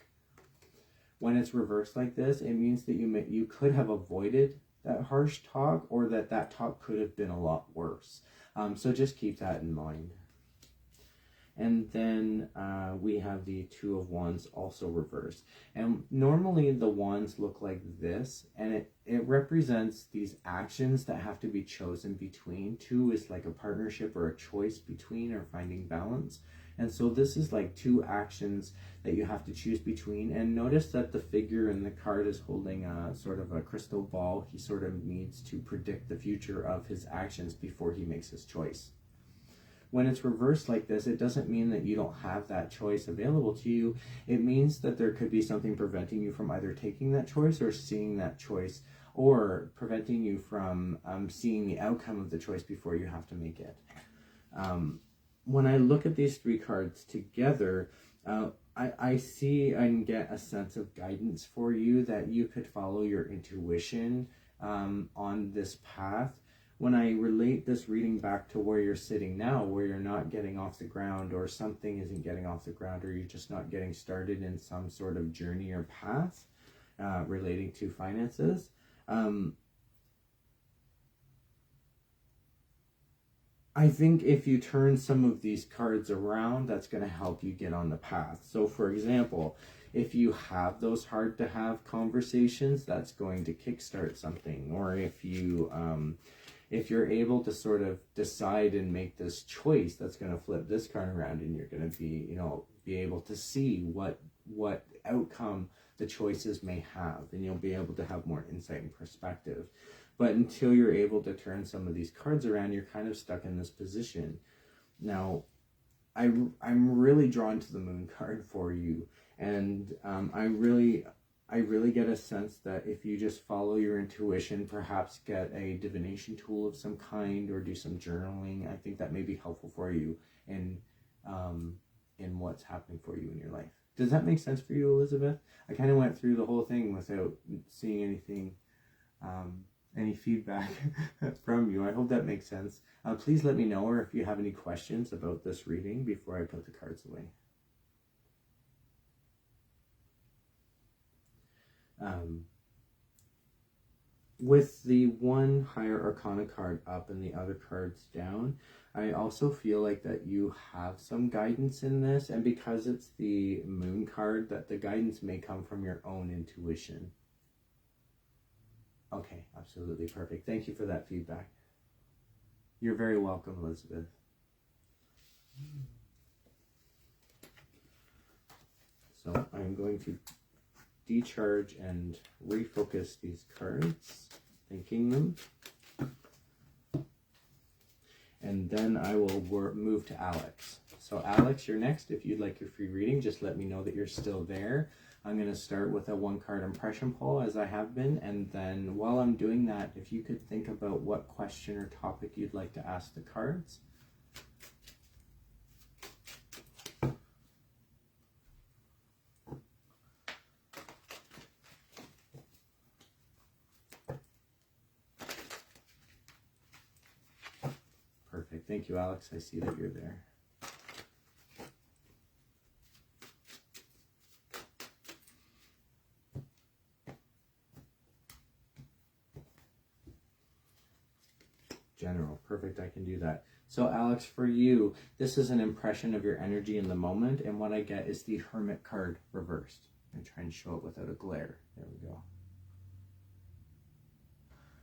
When it's reversed like this, it means that you could have avoided that harsh talk, or that talk could have been a lot worse. So just keep that in mind. And then we have the 2 of Wands also reversed. And normally the wands look like this, and it represents these actions that have to be chosen between. 2 is like a partnership or a choice between, or finding balance. And so this is like 2 actions that you have to choose between. And notice that the figure in the card is holding a sort of a crystal ball. He sort of needs to predict the future of his actions before he makes his choice. When it's reversed like this, it doesn't mean that you don't have that choice available to you. It means that there could be something preventing you from either taking that choice or seeing that choice, or preventing you from seeing the outcome of the choice before you have to make it. When I look at these 3 cards together, I see and get a sense of guidance for you, that you could follow your intuition on this path. When I relate this reading back to where you're sitting now, where you're not getting off the ground, or something isn't getting off the ground, or you're just not getting started in some sort of journey or path relating to finances, I think if you turn some of these cards around, that's going to help you get on the path. So for example, if you have those hard to have conversations, that's going to kickstart something. Or if you if you're able to sort of decide and make this choice that's going to flip this card around, and you're going to be, you know, be able to see what outcome the choices may have, and you'll be able to have more insight and perspective. But until you're able to turn some of these cards around, you're kind of stuck in this position. Now, I'm really drawn to the Moon card for you, and I really get a sense that if you just follow your intuition, perhaps get a divination tool of some kind or do some journaling, I think that may be helpful for you in what's happening for you in your life. Does that make sense for you, Elizabeth? I kind of went through the whole thing without seeing anything, any feedback from you. I hope that makes sense. Please let me know, or if you have any questions about this reading before I put the cards away. With the one higher arcana card up and the other cards down, I also feel like that you have some guidance in this, and because it's the Moon card, that the guidance may come from your own intuition. Okay, absolutely perfect. Thank you for that feedback. You're very welcome, Elizabeth. So I'm going to decharge and refocus these cards, thanking them. And then I will move to Alex. So Alex, you're next. If you'd like your free reading, just let me know that you're still there. I'm going to start with a 1-card impression poll, as I have been, and then while I'm doing that, if you could think about what question or topic you'd like to ask the cards. Perfect. Thank you, Alex. I see that you're there. General. Perfect. I can do that. So Alex, for you, this is an impression of your energy in the moment, and what I get is the Hermit card reversed. I'm going to try and show it without a glare. There we go.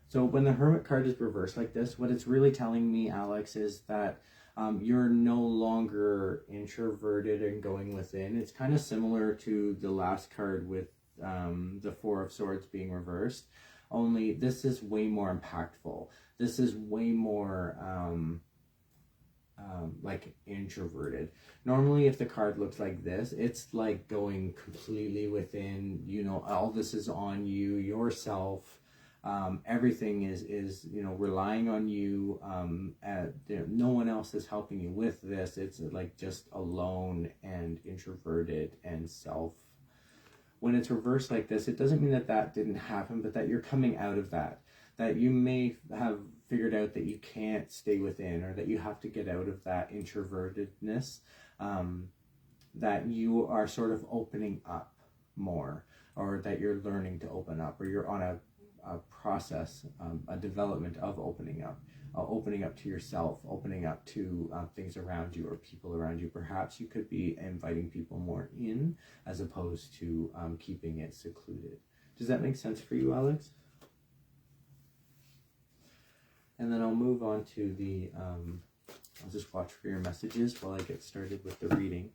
So when the Hermit card is reversed like this, what it's really telling me, Alex, is that you're no longer introverted and going within. It's kind of similar to the last card with the Four of Swords being reversed, only this is way more impactful. This is way more like introverted. Normally, if the card looks like this, it's like going completely within, you know, all this is on you, yourself. Everything is you know, relying on you. No one else is helping you with this. It's like just alone and introverted and self. When it's reversed like this, it doesn't mean that that didn't happen, but that you're coming out of that. That you may have figured out that you can't stay within, or that you have to get out of that introvertedness, that you are sort of opening up more, or that you're learning to open up, or you're on a process, a development of opening up to yourself, opening up to things around you or people around you. Perhaps you could be inviting people more in as opposed to keeping it secluded. Does that make sense for you, Alex? And then I'll move on to the, I'll just watch for your messages while I get started with the reading.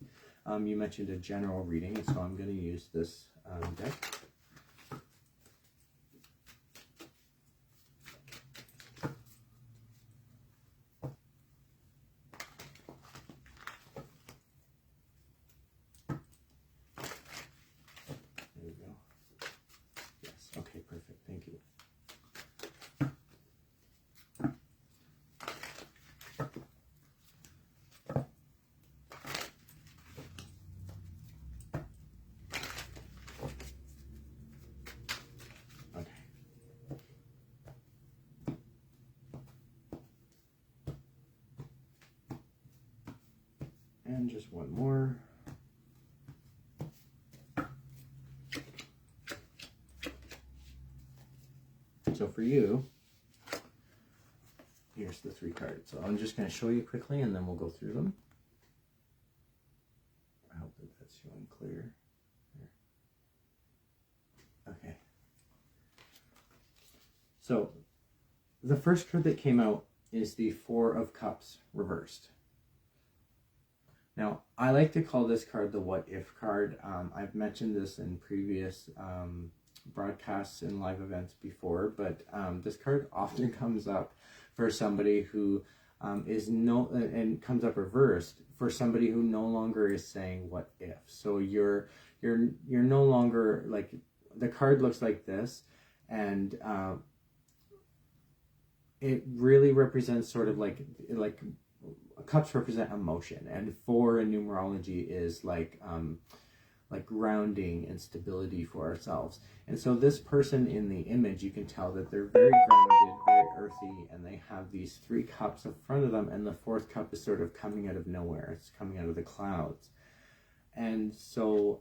You mentioned a general reading, so I'm going to use this deck. There we go. Yes, okay, perfect, thank you. And just one more. So for you, here's the 3 cards. So I'm just going to show you quickly and then we'll go through them. I hope that that's showing clear. Here. Okay. So The first card that came out is the Four of Cups reversed. Now, I like to call this card the what if card. I've mentioned this in previous broadcasts and live events before, but this card often comes up for somebody who and comes up reversed for somebody who no longer is saying what if. So you're no longer, like, the card looks like this, and it really represents sort of like cups represent emotion, and four in numerology is like grounding and stability for ourselves. And so this person in the image, you can tell that they're very grounded, very earthy, and they have these three cups in front of them, and the fourth cup is sort of coming out of nowhere. It's coming out of the clouds. And so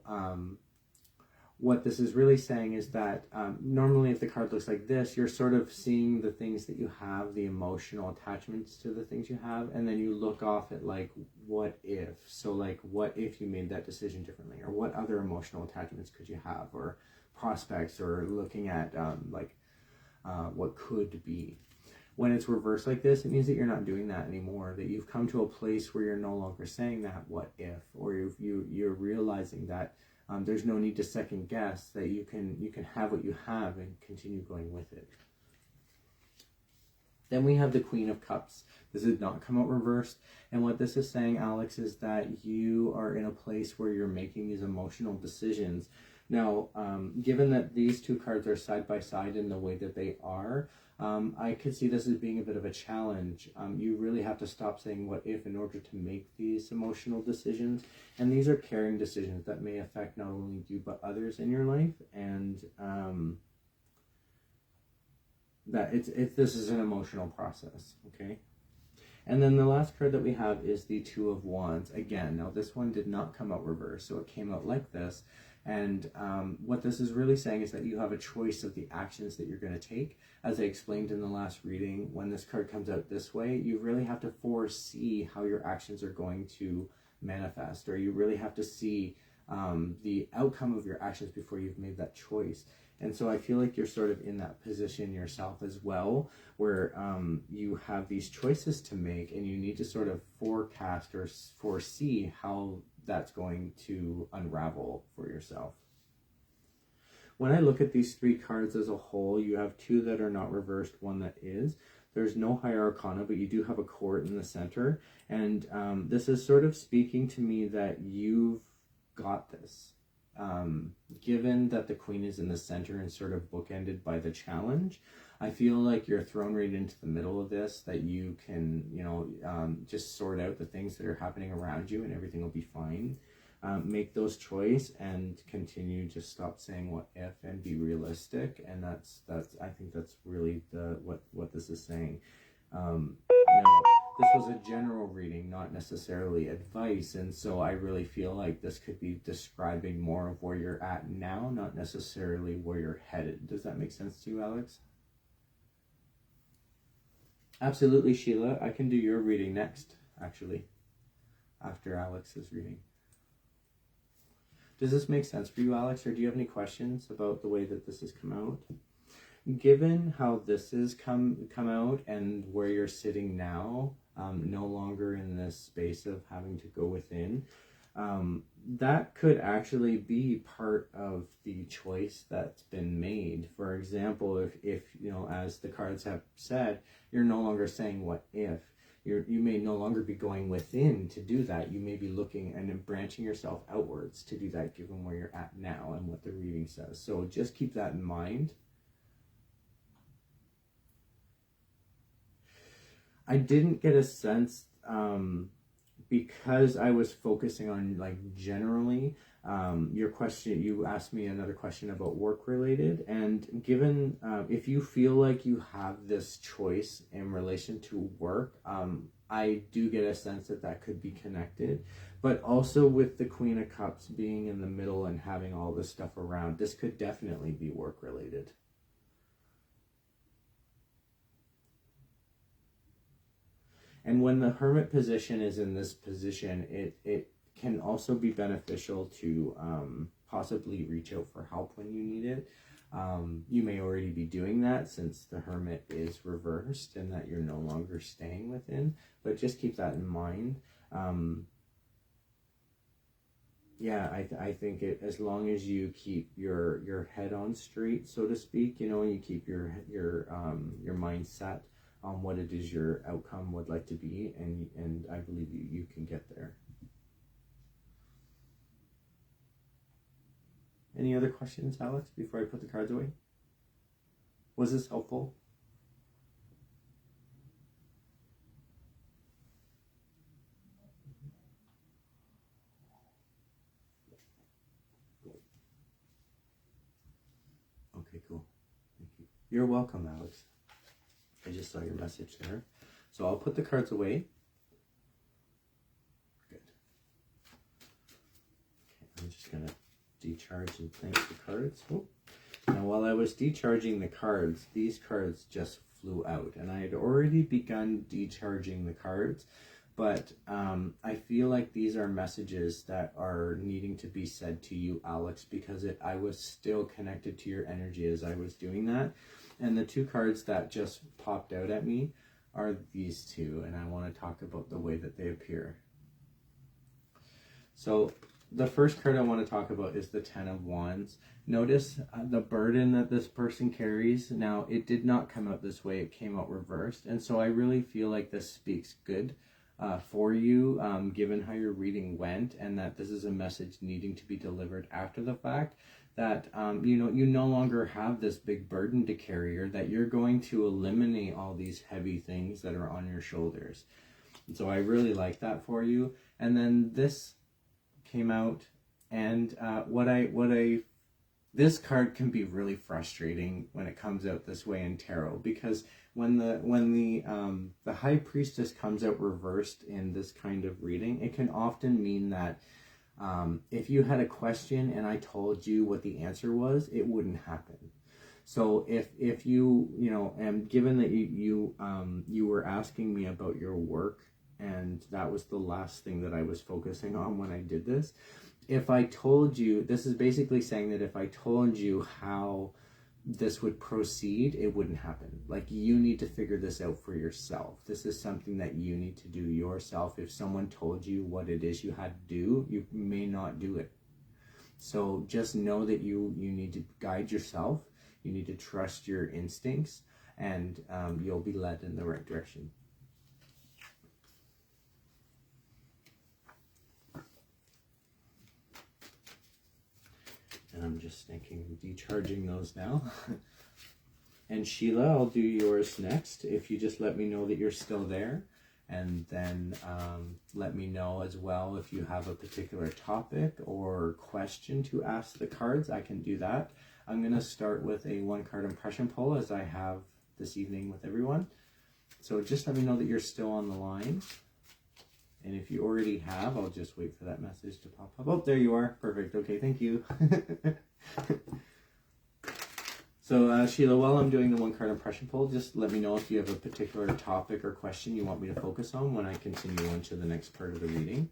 what this is really saying is that normally if the card looks like this, you're sort of seeing the things that you have, the emotional attachments to the things you have, and then you look off at, like, what if? So, like, what if you made that decision differently? Or what other emotional attachments could you have? Or prospects, or looking at what could be. When it's reversed like this, it means that you're not doing that anymore, that you've come to a place where you're no longer saying that what if, or you're realizing that there's no need to second guess, that you can have what you have and continue going with it. Then we have the Queen of Cups. This did not come out reversed. And what this is saying, Alex, is that you are in a place where you're making these emotional decisions. Now, given that these two cards are side by side in the way that they are, I could see this as being a bit of a challenge. You really have to stop saying what if in order to make these emotional decisions. And these are caring decisions that may affect not only you but others in your life. And that this is an emotional process, okay? And then the last card that we have is the Two of Wands. Again, now this one did not come out reversed, so it came out like this. And what this is really saying is that you have a choice of the actions that you're going to take. As I explained in the last reading, when this card comes out this way, you really have to foresee how your actions are going to manifest, or you really have to see the outcome of your actions before you've made that choice. And so I feel like you're sort of in that position yourself as well, where you have these choices to make, and you need to sort of forecast or foresee how that's going to unravel for yourself. When I look at these three cards as a whole, you have two that are not reversed, one that is. There's no higher arcana, but you do have a court in the center. And this is sort of speaking to me that you've got this. Given that the Queen is in the center and sort of bookended by the challenge, I feel like you're thrown right into the middle of this, that you can, just sort out the things that are happening around you and everything will be fine. Make those choices and continue. Just stop saying what if and be realistic. And that's I think that's really what this is saying. This was a general reading, not necessarily advice, and so I really feel like this could be describing more of where you're at now, not necessarily where you're headed. Does that make sense to you, Alex? Absolutely, Sheila. I can do your reading next, actually, after Alex's reading. Does this make sense for you, Alex, or do you have any questions about the way that this has come out? Given how this has come out and where you're sitting now, no longer in this space of having to go within, that could actually be part of the choice that's been made. For example, if as the cards have said, you're no longer saying what if. You may no longer be going within to do that. You may be looking and branching yourself outwards to do that, given where you're at now and what the reading says. So just keep that in mind. I didn't get a sense, because I was focusing on, like, generally, your question, you asked me another question about work related, and given, if you feel like you have this choice in relation to work, I do get a sense that could be connected, but also with the Queen of Cups being in the middle and having all this stuff around, this could definitely be work related. And when the Hermit position is in this position, it can also be beneficial to possibly reach out for help when you need it. You may already be doing that since the Hermit is reversed and that you're no longer staying within, but just keep that in mind. Yeah, I think as long as you keep your head on straight, so to speak, you know, and you keep your mindset on what it is your outcome would like to be, and I believe you can get there. Any other questions, Alex, before I put the cards away? Was this helpful? Okay, cool. Thank you. You're welcome, Alex. I just saw your message there. So I'll put the cards away. Good. Okay, I'm just going to decharge and clean the cards. Oh. Now, while I was decharging the cards, these cards just flew out. And I had already begun decharging the cards. But I feel like these are messages that are needing to be said to you, Alex, because I was still connected to your energy as I was doing that. And the two cards that just popped out at me are these two, and I want to talk about the way that they appear. So the first card I want to talk about is the Ten of Wands. Notice the burden that this person carries. Now, it did not come out this way. It came out reversed. And so I really feel like this speaks good for you, given how your reading went, and that this is a message needing to be delivered after the fact, that you no longer have this big burden to carry, or that you're going to eliminate all these heavy things that are on your shoulders. And so I really like that for you. And then this came out, and this card can be really frustrating when it comes out this way in tarot, because when the High Priestess comes out reversed in this kind of reading, it can often mean that if you had a question and I told you what the answer was, it wouldn't happen. So if you and given that you were asking me about your work, and that was the last thing that I was focusing on when I did this, if I told you, this is basically saying that if I told you how this would proceed, it wouldn't happen. Like, you need to figure this out for yourself. This is something that you need to do yourself. If someone told you what it is you had to do, you may not do it. So just know that you need to guide yourself. You need to trust your instincts, and you'll be led in the right direction. And I'm just thinking, decharging those now. And Sheila, I'll do yours next. If you just let me know that you're still there, and then let me know as well if you have a particular topic or question to ask the cards, I can do that. I'm going to start with a 1-card impression pull, as I have this evening with everyone. So just let me know that you're still on the line. And if you already have, I'll just wait for that message to pop up. Oh, there you are. Perfect. Okay, thank you. So, Sheila, while I'm doing the 1-card impression pull, just let me know if you have a particular topic or question you want me to focus on when I continue on to the next part of the reading.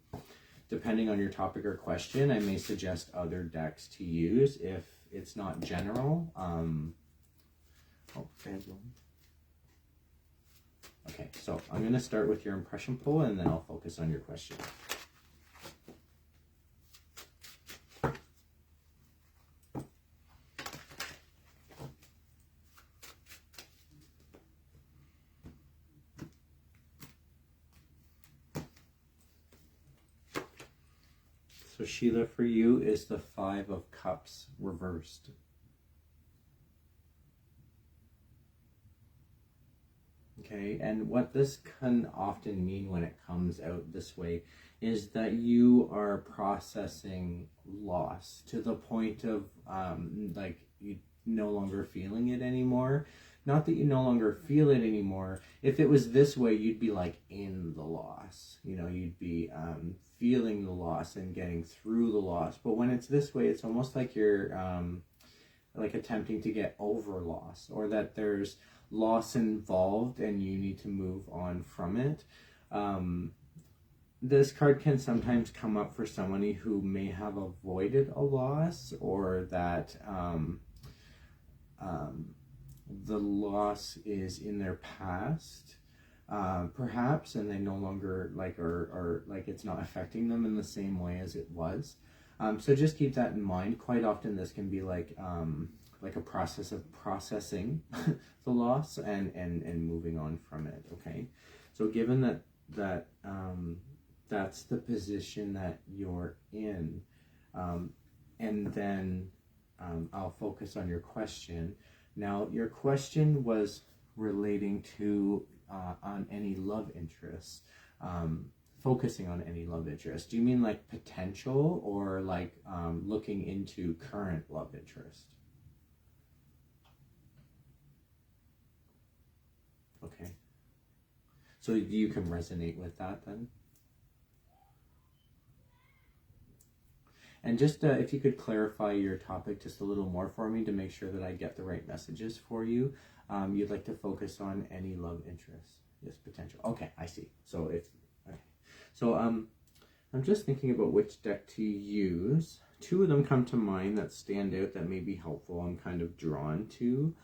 Depending on your topic or question, I may suggest other decks to use if it's not general. Okay, so I'm going to start with your impression pull, and then I'll focus on your question. So Sheila, for you is the 5 of Cups reversed. Okay, and what this can often mean when it comes out this way is that you are processing loss to the point of like you no longer feeling it anymore. Not that you no longer feel it anymore. If it was this way, you'd be like in the loss. You know, you'd be feeling the loss and getting through the loss. But when it's this way, it's almost like you're like attempting to get over loss, or that there's loss involved and you need to move on from it. this card can sometimes come up for somebody who may have avoided a loss, or that the loss is in their past, perhaps, and they no longer or like it's not affecting them in the same way as it was. So just keep that in mind. Quite often this can be like a process of processing the loss and moving on from it. Okay, so given that that's the position that you're in, and then I'll focus on your question. Now, your question was relating to on any love interests, focusing on any love interest. Do you mean like potential, or like looking into current love interest? Okay. So you can resonate with that then? And just if you could clarify your topic just a little more for me to make sure that I get the right messages for you. You'd like to focus on any love interest. Yes, potential. Okay, I see. So okay. So I'm just thinking about which deck to use. Two of them come to mind that stand out that may be helpful. I'm kind of drawn to.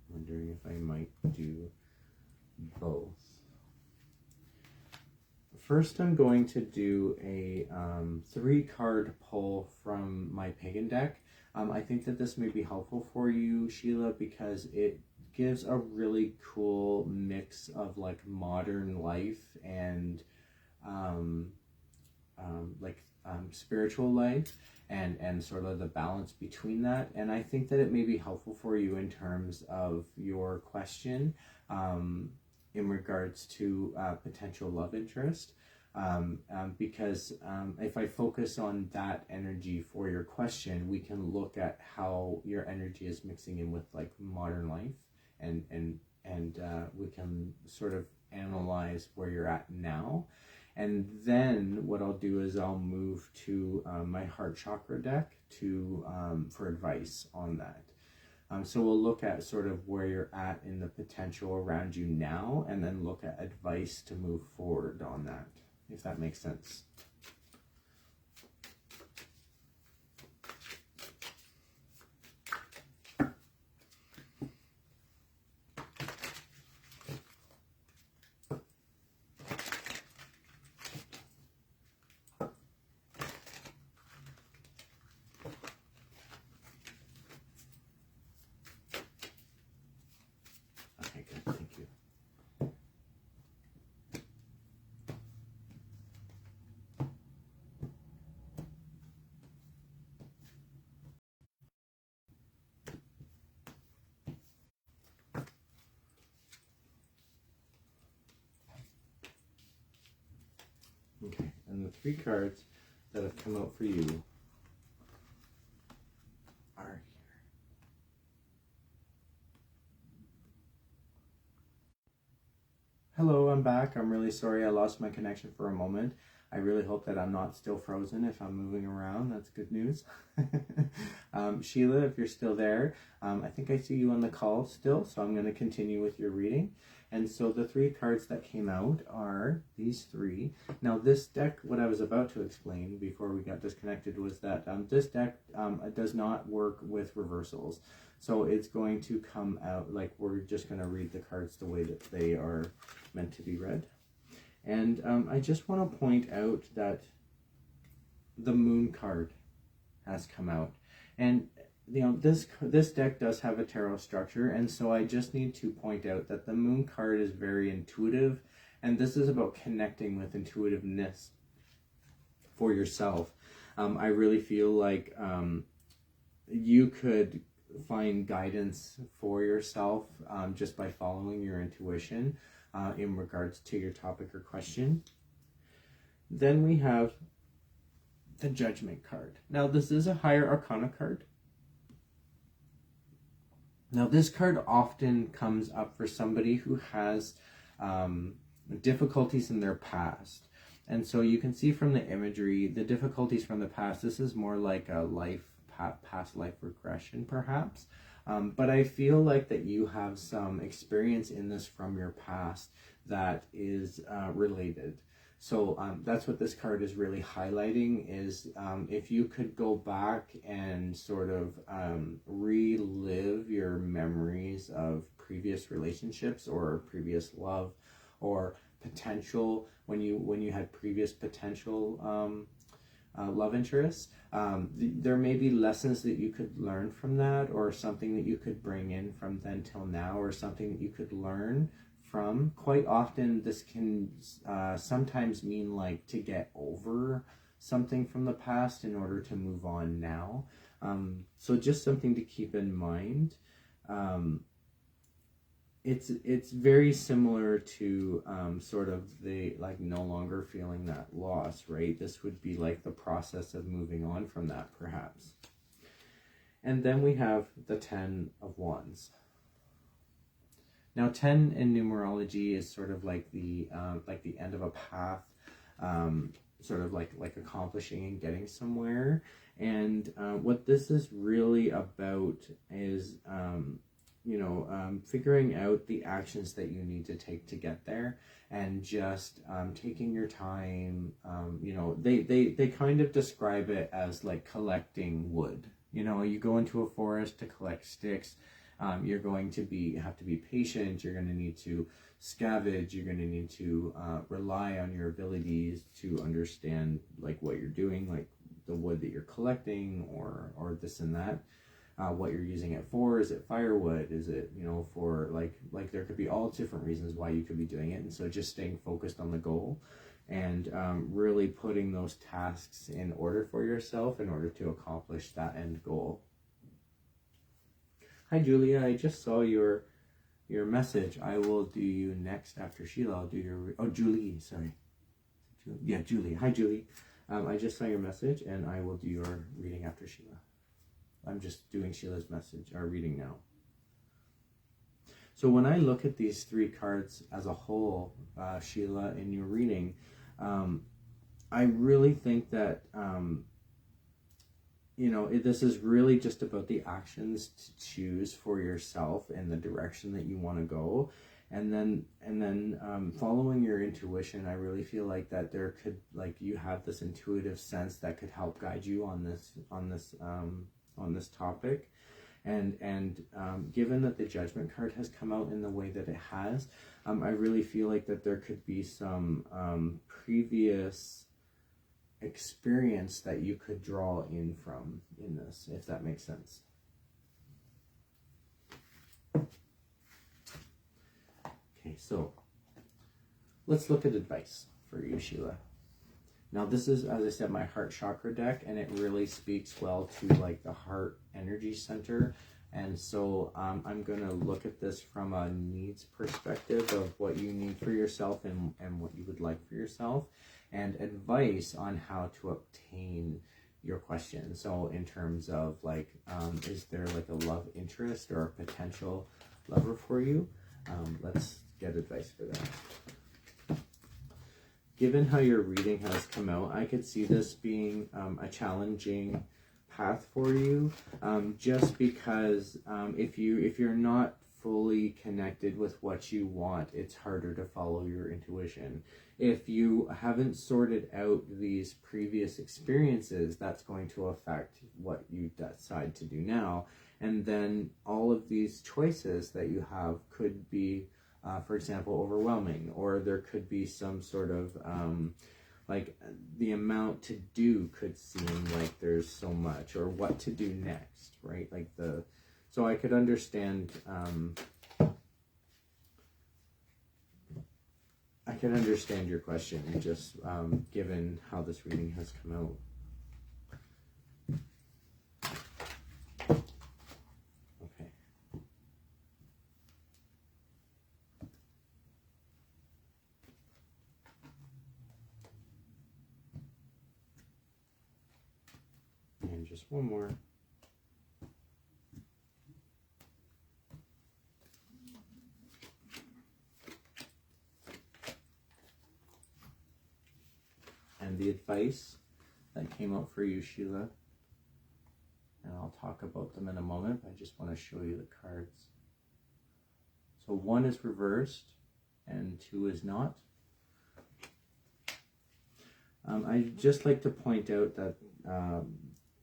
Wondering if I might do both. First, I'm going to do a 3-card pull from my pagan deck. I think that this may be helpful for you, Sheila, because it gives a really cool mix of like modern life and spiritual life, and sort of the balance between that. And I think that it may be helpful for you in terms of your question in regards to potential love interest. Because if I focus on that energy for your question, we can look at how your energy is mixing in with like modern life, and we can sort of analyze where you're at now. And then what I'll do is I'll move to my heart chakra deck to for advice on that. So we'll look at sort of where you're at in the potential around you now, and then look at advice to move forward on that, if that makes sense. Okay, good, thank you. Okay, and the 3 cards that have come out for you are here. Hello, I'm back. I'm really sorry I lost my connection for a moment. I really hope that I'm not still frozen if I'm moving around. That's good news. Sheila, if you're still there, I think I see you on the call still, so I'm going to continue with your reading. And so the 3 cards that came out are these 3. Now this deck, what I was about to explain before we got disconnected was that this deck does not work with reversals. So it's going to come out like we're just going to read the cards the way that they are meant to be read. And I just want to point out that the Moon card has come out. And you know, this deck does have a tarot structure, and so I just need to point out that the Moon card is very intuitive, and this is about connecting with intuitiveness for yourself. I really feel like you could find guidance for yourself just by following your intuition in regards to your topic or question. Then we have the Judgment card. Now this is a higher arcana card. Now this card often comes up for somebody who has difficulties in their past. And so you can see from the imagery, the difficulties from the past, this is more like a past life regression perhaps. But I feel like that you have some experience in this from your past that is related. So that's what this card is really highlighting, is if you could go back and sort of relive your memories of previous relationships or previous love or potential, when you had previous potential love interests, there may be lessons that you could learn from that, or something that you could bring in from then till now, or something that you could learn from. Quite often this can sometimes mean like to get over something from the past in order to move on now. So just something to keep in mind. It's very similar to sort of the like no longer feeling that loss, right? This would be like the process of moving on from that, perhaps. And then we have the 10 of Wands. Now 10 in numerology is sort of like the end of a path, sort of like accomplishing and getting somewhere. And what this is really about is figuring out the actions that you need to take to get there, and just taking your time. They kind of describe it as like collecting wood. You go into a forest to collect sticks. You're going to have to be patient. You're going to need to scavenge. You're going to need to rely on your abilities to understand like what you're doing, like the wood that you're collecting, or this and that. What you're using it for. Is it firewood? Is it, for like there could be all different reasons why you could be doing it. And so just staying focused on the goal, and really putting those tasks in order for yourself in order to accomplish that end goal. Hi Julia, I just saw your message. I will do you next after Sheila. I'll do your, Julie, sorry. Yeah, Julie. Hi Julie. I just saw your message, and I will do your reading after Sheila. I'm just doing Sheila's message, or reading now. So when I look at these three cards as a whole, Sheila, in your reading, I really think that, this is really just about the actions to choose for yourself in the direction that you want to go. And then following your intuition, I really feel like that there could, like, you have this intuitive sense that could help guide you on this topic. And given that the Judgment card has come out in the way that it has, I really feel like that there could be some previous experience that you could draw in from in this, if that makes sense. Okay, so let's look at advice for you, Sheila. Now this is, as I said, my heart chakra deck, and it really speaks well to like the heart energy center. And so I'm going to look at this from a needs perspective of what you need for yourself and what you would like for yourself, and advice on how to obtain your question. So in terms of like, is there like a love interest or a potential lover for you? Let's get advice for that. Given how your reading has come out, I could see this being a challenging path for you, just because if you're not fully connected with what you want, it's harder to follow your intuition. If you haven't sorted out these previous experiences, that's going to affect what you decide to do now. And then all of these choices that you have could be, for example, overwhelming, or there could be some sort of like the amount to do could seem like there's so much, or what to do next, right? Like so I could understand, your question, just given how this reading has come out. Okay. And just one more. And the advice that came out for you, Sheila, and I'll talk about them in a moment, but I just want to show you the cards. So 1 is reversed and 2 is not. I'd just like to point out that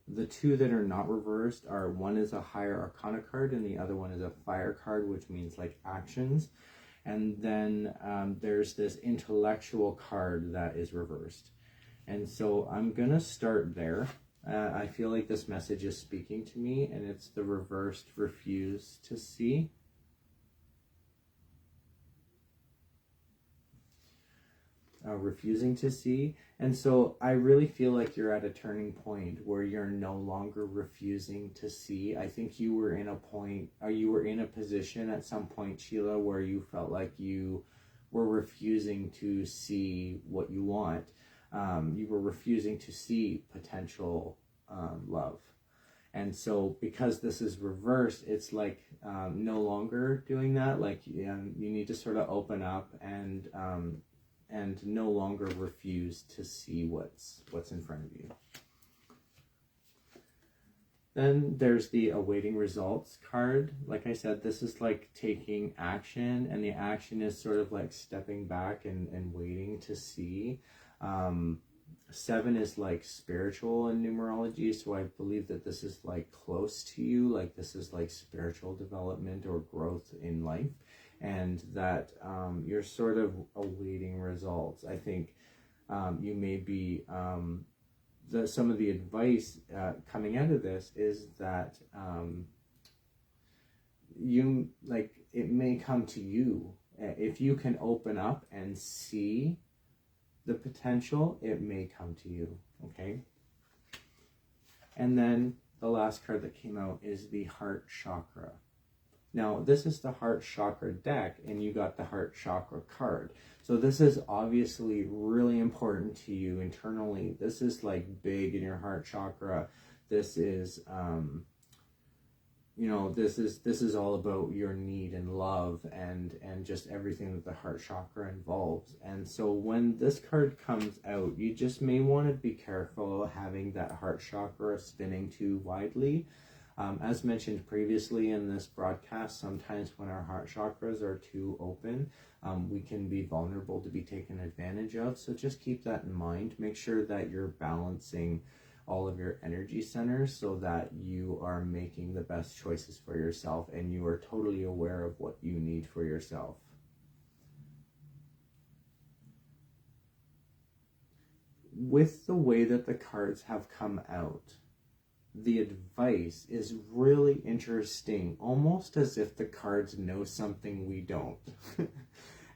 the 2 that are not reversed are, one is a higher arcana card and the other one is a fire card, which means like actions. And then there's this intellectual card that is reversed. And so I'm going to start there. I feel like this message is speaking to me, and it's the reversed refuse to see. Refusing to see. And so I really feel like you're at a turning point where you're no longer refusing to see. I think you were in a point, or you were in a position at some point, Sheila, where you felt like you were refusing to see what you want. You were refusing to see potential love. And so because this is reversed, it's like no longer doing that. Like you need to sort of open up and no longer refuse to see what's in front of you. Then there's the awaiting results card. Like I said, this is like taking action, and the action is sort of like stepping back and waiting to see. 7 is like spiritual in numerology, so I believe that this is like close to you, like this is like spiritual development or growth in life, and that you're sort of awaiting results. I think you may be, some of the advice coming out of this is that you, like, it may come to you. If you can open up and see the potential, it may come to you, okay? And then the last card that came out is the heart chakra. Now, this is the heart chakra deck, and you got the heart chakra card. So this is obviously really important to you internally. This is like big in your heart chakra. This is, you know, this is all about your need and love and just everything that the heart chakra involves. And so when this card comes out, you just may want to be careful having that heart chakra spinning too widely. As mentioned previously in this broadcast, sometimes when our heart chakras are too open, we can be vulnerable to be taken advantage of. So just keep that in mind. Make sure that you're balancing all of your energy centers so that you are making the best choices for yourself and you are totally aware of what you need for yourself. With the way that the cards have come out, the advice is really interesting, almost as if the cards know something we don't.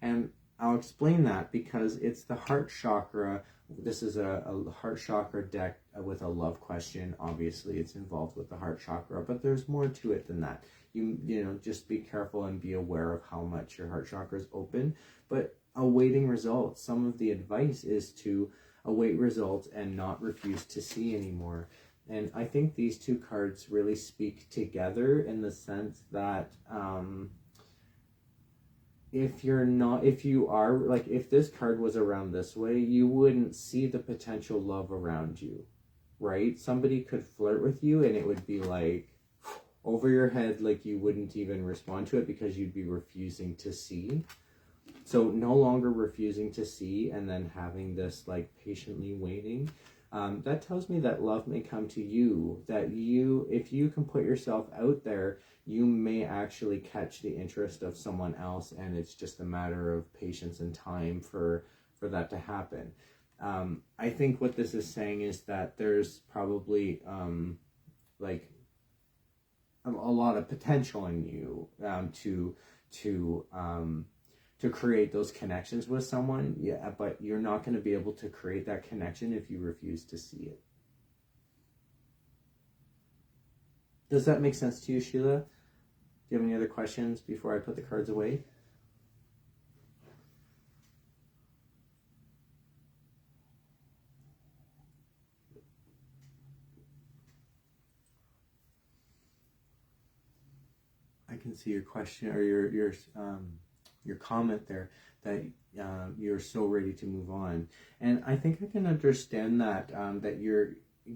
And I'll explain that because it's the heart chakra. This is a heart chakra deck with a love question. Obviously, it's involved with the heart chakra, but there's more to it than that. You know, just be careful and be aware of how much your heart chakra is open. But awaiting results, some of the advice is to await results and not refuse to see anymore. And I think these two cards really speak together in the sense that if you are, like, if this card was around this way, you wouldn't see the potential love around you, right? Somebody could flirt with you and it would be like over your head, like you wouldn't even respond to it because you'd be refusing to see. So no longer refusing to see and then having this like patiently waiting. That tells me that love may come to you, that you, if you can put yourself out there, you may actually catch the interest of someone else, and it's just a matter of patience and time for that to happen. I think what this is saying is that there's probably like a lot of potential in you to create those connections with someone, yeah, but you're not going to be able to create that connection if you refuse to see it. Does that make sense to you, Sheila? Do you have any other questions before I put the cards away? I can see your question or your comment there that you're so ready to move on, and I think I can understand that that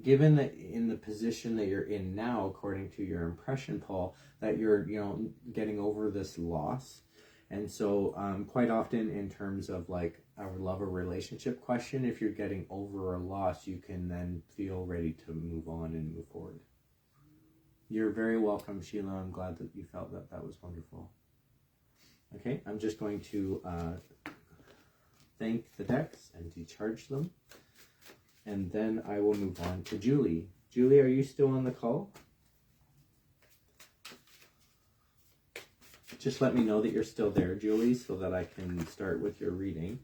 given that in the position that you're in now, according to your impression poll, that you're, you know, getting over this loss. And so quite often in terms of like a love or relationship question, if you're getting over a loss, you can then feel ready to move on and move forward. You're very welcome, Sheila. I'm glad that you felt that. That was wonderful. Okay, I'm just going to thank the decks and decharge them. And then I will move on to Julie. Julie, are you still on the call? Just let me know that you're still there, Julie, so that I can start with your reading.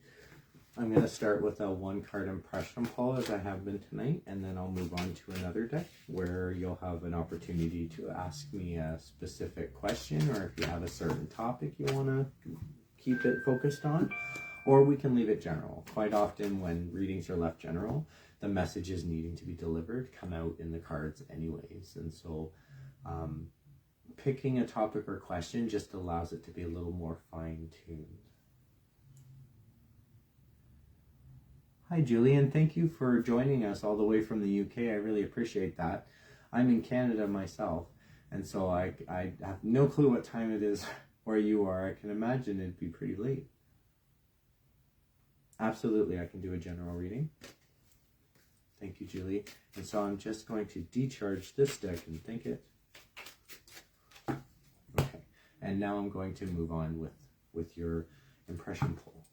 I'm going to start with a one-card impression poll, as I have been tonight, and then I'll move on to another deck where you'll have an opportunity to ask me a specific question, or if you have a certain topic you want to keep it focused on, or we can leave it general. Quite often when readings are left general, the messages needing to be delivered come out in the cards anyways. And so picking a topic or question just allows it to be a little more fine-tuned. Hi, Julian. Thank you for joining us all the way from the UK. I really appreciate that. I'm in Canada myself, and so I have no clue what time it is where you are. I can imagine it'd be pretty late. Absolutely, I can do a general reading. Thank you, Julie. And so I'm just going to decharge this deck and thank it. Okay, and now I'm going to move on with your impression poll.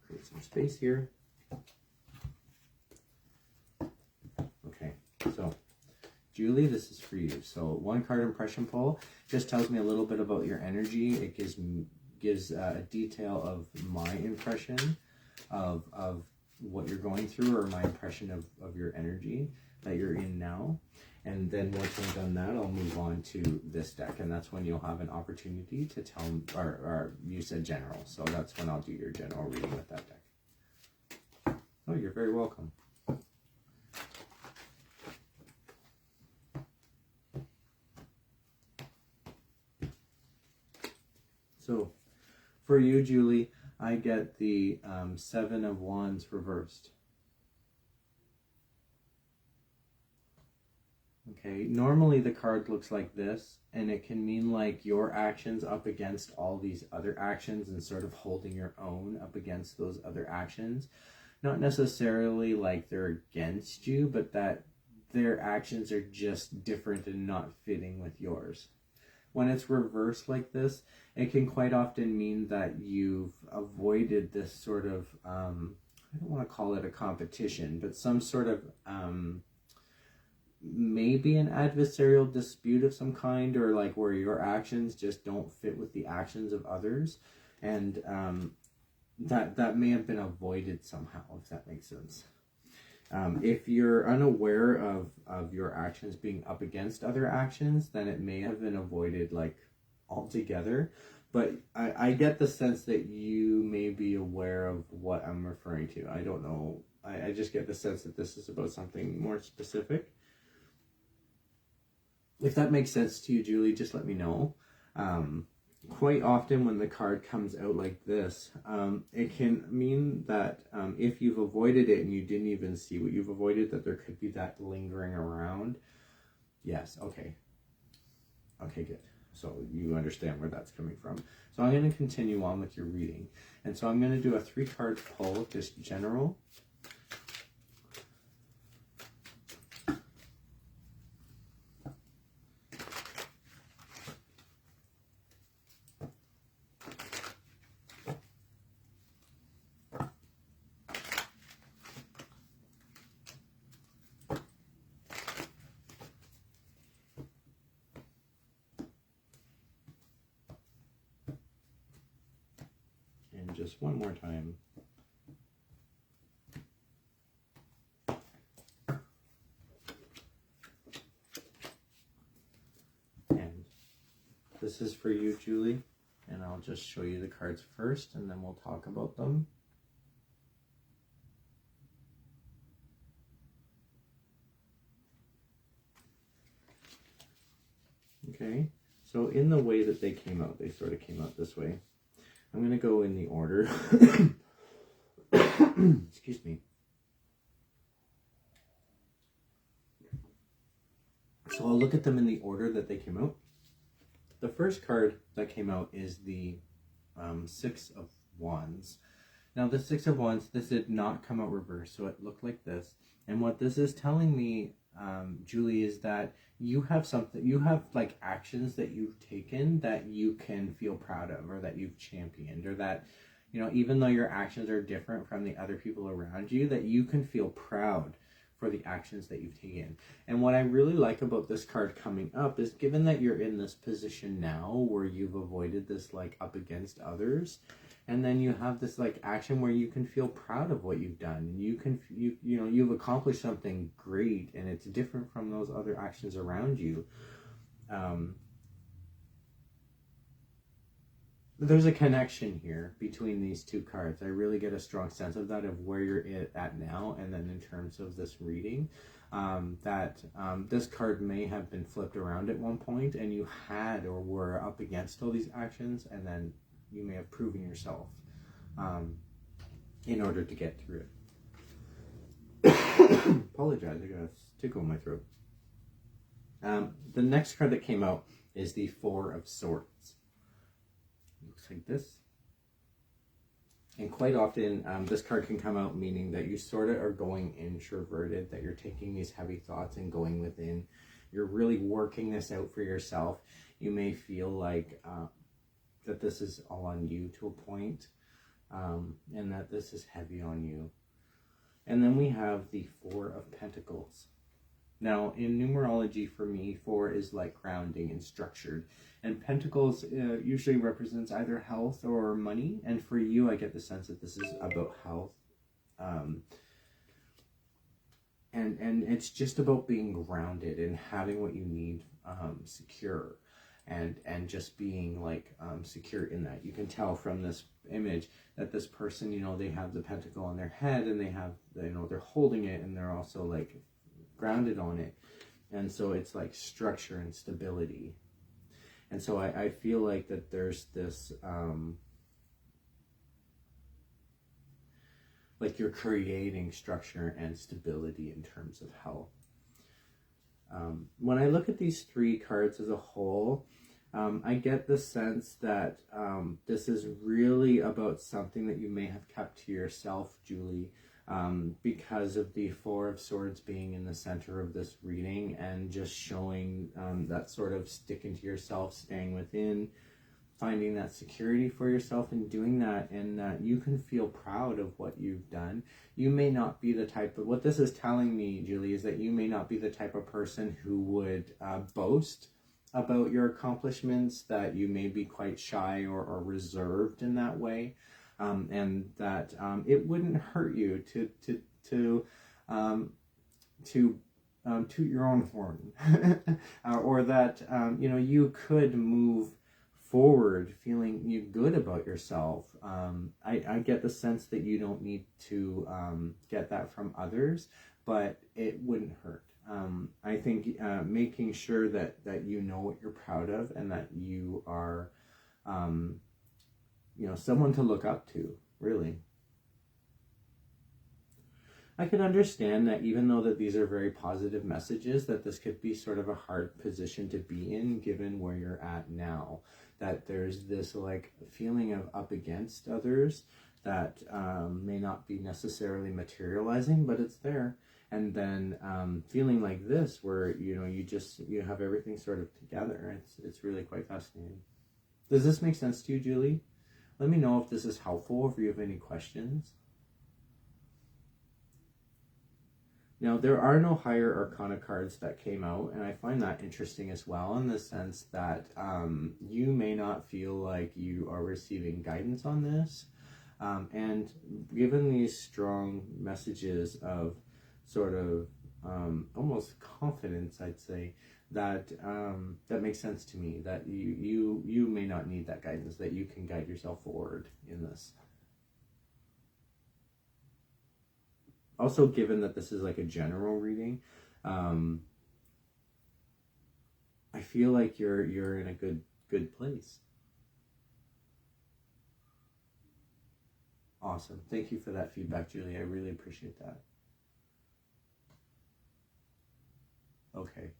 Create some space here. Okay, so Julie, this is for you. So one card impression poll just tells me a little bit about your energy. It gives a detail of my impression of what you're going through, or my impression of your energy that you're in now. And then once I've done that, I'll move on to this deck, and that's when you'll have an opportunity to tell, or you said general, so that's when I'll do your general reading with that deck. Oh, you're very welcome. So for you, Julie, I get the Seven of Wands reversed. Okay, normally the card looks like this, and it can mean like your actions up against all these other actions and sort of holding your own up against those other actions. Not necessarily like they're against you, but that their actions are just different and not fitting with yours. When it's reversed like this, it can quite often mean that you've avoided this sort of, I don't want to call it a competition, but some sort of, maybe an adversarial dispute of some kind, or like where your actions just don't fit with the actions of others. And that may have been avoided somehow, if that makes sense. If you're unaware of your actions being up against other actions, then it may have been avoided like altogether. But I get the sense that you may be aware of what I'm referring to. I don't know. I just get the sense that this is about something more specific. If that makes sense to you, Julie, just let me know. Quite often when the card comes out like this, it can mean that if you've avoided it and you didn't even see what you've avoided, that there could be that lingering around. Yes, okay. Okay, good. So you understand where that's coming from. So I'm going to continue on with your reading. And so I'm going to do a 3-card pull, just general. Just one more time. And this is for you, Julie, and I'll just show you the cards first and then we'll talk about them. Okay, so in the way that they came out, they sort of came out this way. I'm going to go in the order. Excuse me. So I'll look at them in the order that they came out. The first card that came out is the Six of Wands. Now the Six of Wands, this did not come out reversed, so it looked like this. And what this is telling me, Julie, is that you have like actions that you've taken that you can feel proud of, or that you've championed, or that, you know, even though your actions are different from the other people around you, that you can feel proud for the actions that you've taken. And what I really like about this card coming up is, given that you're in this position now where you've avoided this like up against others, and then you have this like action where you can feel proud of what you've done. You know, you've accomplished something great, and it's different from those other actions around you. There's a connection here between these two cards. I really get a strong sense of that, of where you're at now, and then in terms of this reading, this card may have been flipped around at one point, and you had or were up against all these actions, and then you may have proven yourself in order to get through it. Apologize, I got a tickle in my throat. The next card that came out is the Four of Swords. Looks like this. And quite often, this card can come out meaning that you sort of are going introverted, that you're taking these heavy thoughts and going within. You're really working this out for yourself. You may feel like that this is all on you to a point, and that this is heavy on you. And then we have the Four of Pentacles. Now, in numerology, for me, 4 is like grounding and structured. And Pentacles usually represents either health or money. And for you, I get the sense that this is about health. And it's just about being grounded and having what you need secure. And just being like secure in that. You can tell from this image that this person, you know, they have the pentacle on their head, and they have, you know, they're holding it, and they're also like grounded on it. And so it's like structure and stability. And so I feel like that there's this like you're creating structure and stability in terms of health. When I look at these three cards as a whole, I get the sense that this is really about something that you may have kept to yourself, Julie, because of the Four of Swords being in the center of this reading, and just showing that sort of sticking to yourself, staying within, finding that security for yourself and doing that, and that you can feel proud of what you've done. You may not be the type of, what this is telling me, Julie, is that you may not be the type of person who would boast about your accomplishments, that you may be quite shy or reserved in that way, and that it wouldn't hurt you to toot your own horn, or that you know, you could move forward feeling good about yourself. I get the sense that you don't need to get that from others, but it wouldn't hurt. I think making sure that you know what you're proud of, and that you are you know, someone to look up to, really. I could understand that even though that these are very positive messages, that this could be sort of a hard position to be in, given where you're at now. That there's this like feeling of up against others that may not be necessarily materializing, but it's there. And then feeling like this, where, you know, you have everything sort of together. It's really quite fascinating. Does this make sense to you, Julie? Let me know if this is helpful, if you have any questions. Now, there are no higher arcana cards that came out, and I find that interesting as well, in the sense that you may not feel like you are receiving guidance on this. And given these strong messages of sort of almost confidence, I'd say, that that makes sense to me, that you may not need that guidance, that you can guide yourself forward in this. Also, given that this is like a general reading, I feel like you're in a good place. Awesome. Thank you for that feedback, Julie. I really appreciate that. Okay.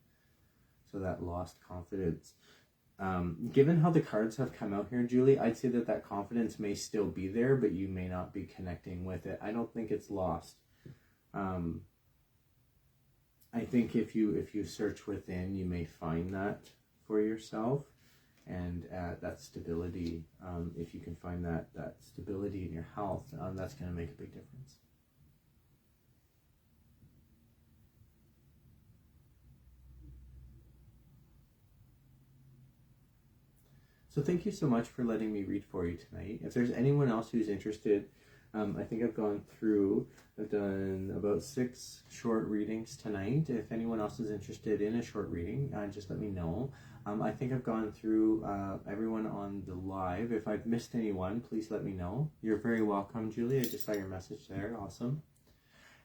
So that lost confidence. Given how the cards have come out here, Julie, I'd say that confidence may still be there, but you may not be connecting with it. I don't think it's lost. I think if you search within, you may find that for yourself, and that stability. If you can find that stability in your health, that's going to make a big difference. So thank you so much for letting me read for you tonight. If there's anyone else who's interested, I think I've done about 6 short readings tonight. If anyone else is interested in a short reading, just let me know. I think I've gone through everyone on the live. If I've missed anyone, please let me know. You're very welcome, Julie. I just saw your message there. Awesome.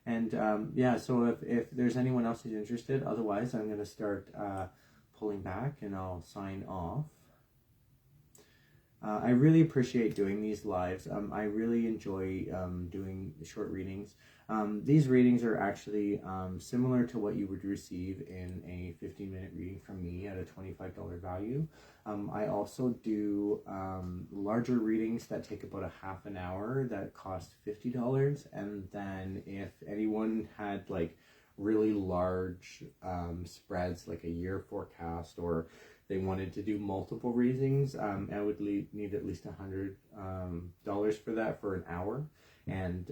And yeah, so if there's anyone else who's interested, otherwise I'm going to start pulling back and I'll sign off. I really appreciate doing these lives. I really enjoy doing short readings. These readings are actually similar to what you would receive in a 15-minute reading from me at a $25 value. I also do larger readings that take about a half an hour that cost $50. And then if anyone had like really large spreads, like a year forecast, or they wanted to do multiple readings, I would need at least $100 for that for an hour. And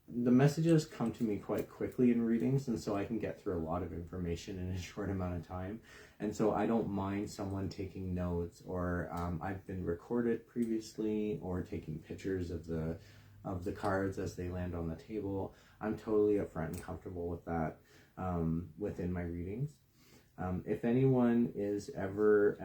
the messages come to me quite quickly in readings, and so I can get through a lot of information in a short amount of time. And so I don't mind someone taking notes, or I've been recorded previously, or taking pictures of the cards as they land on the table. I'm totally upfront and comfortable with that within my readings. If anyone is ever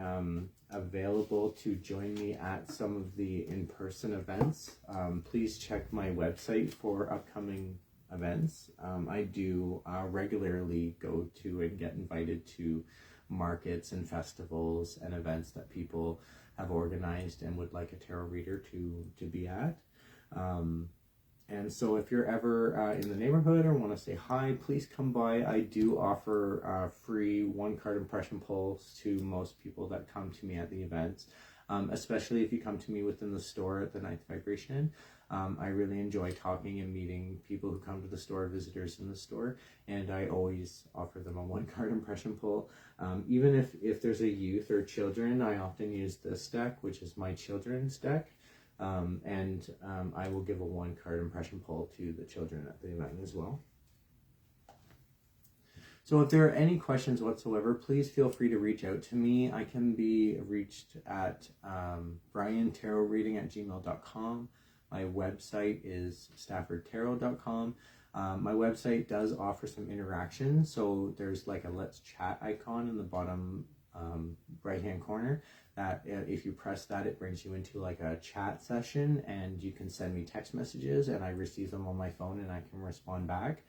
available to join me at some of the in-person events, please check my website for upcoming events. I do regularly go to and get invited to markets and festivals and events that people have organized and would like a tarot reader to be at. And so if you're ever in the neighborhood or want to say hi, please come by. I do offer free 1-card impression pulls to most people that come to me at the events, especially if you come to me within the store at the Ninth Vibration. I really enjoy talking and meeting people who come to the store, visitors in the store, and I always offer them a 1-card impression pull. Even if there's a youth or children, I often use this deck, which is my children's deck. I will give a 1-card impression pull to the children at the event as well. So if there are any questions whatsoever, please feel free to reach out to me. I can be reached at bryantarotreading@gmail.com. My website is staffordtarot.com. My website does offer some interaction, so there's like a let's chat icon in the bottom right hand corner, that if you press that, it brings you into like a chat session, and you can send me text messages and I receive them on my phone and I can respond back.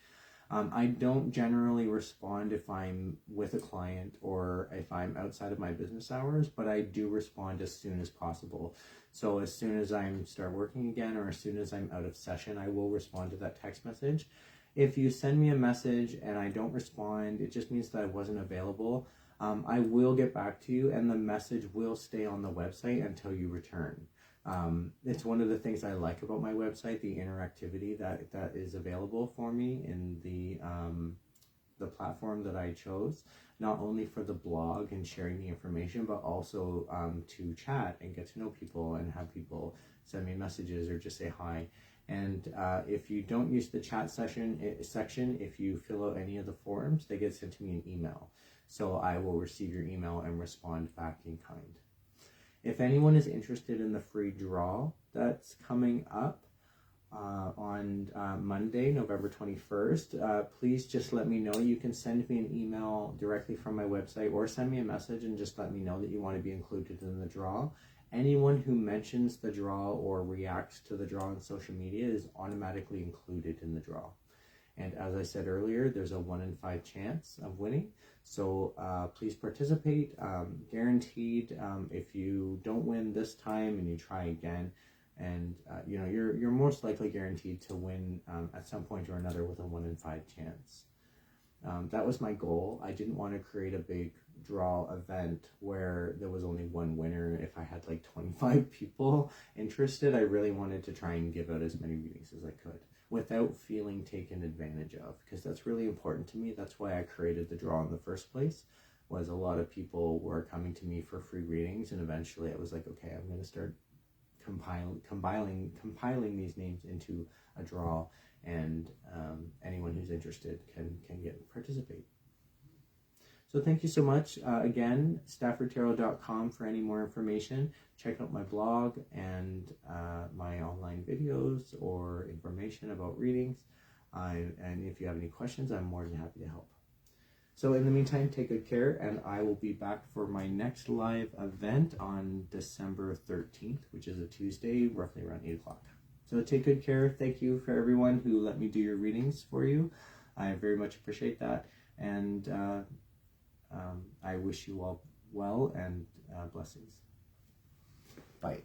I don't generally respond if I'm with a client or if I'm outside of my business hours, but I do respond as soon as possible. So as soon as I start working again, or as soon as I'm out of session, I will respond to that text message. If you send me a message and I don't respond, it just means that I wasn't available. I will get back to you, and the message will stay on the website until you return. It's one of the things I like about my website, the interactivity that is available for me in the platform that I chose, not only for the blog and sharing the information, but also to chat and get to know people and have people send me messages or just say hi. And if you don't use the chat section, if you fill out any of the forms, they get sent to me in email. So I will receive your email and respond back in kind. If anyone is interested in the free draw that's coming up on Monday, November 21st, please just let me know. You can send me an email directly from my website, or send me a message and just let me know that you want to be included in the draw. Anyone who mentions the draw or reacts to the draw on social media is automatically included in the draw. And as I said earlier, there's a 1 in 5 chance of winning. So please participate. Guaranteed, if you don't win this time and you try again, and you're most likely guaranteed to win at some point or another with a 1 in 5 chance. that was my goal. I didn't want to create a big draw event where there was only one winner. If I had like 25 people interested, I really wanted to try and give out as many readings as I could without feeling taken advantage of, because that's really important to me. That's why I created the draw in the first place. Was a lot of people were coming to me for free readings, and eventually I was like, okay, I'm going to start compiling these names into a draw, and anyone who's interested can participate. So thank you so much. Again, staffordtarot.com for any more information. Check out my blog and my online videos or information about readings. And if you have any questions, I'm more than happy to help. So in the meantime, take good care, and I will be back for my next live event on December 13th, which is a Tuesday, roughly around 8 o'clock. So take good care. Thank you for everyone who let me do your readings for you. I very much appreciate that. And I wish you all well and blessings. Bye.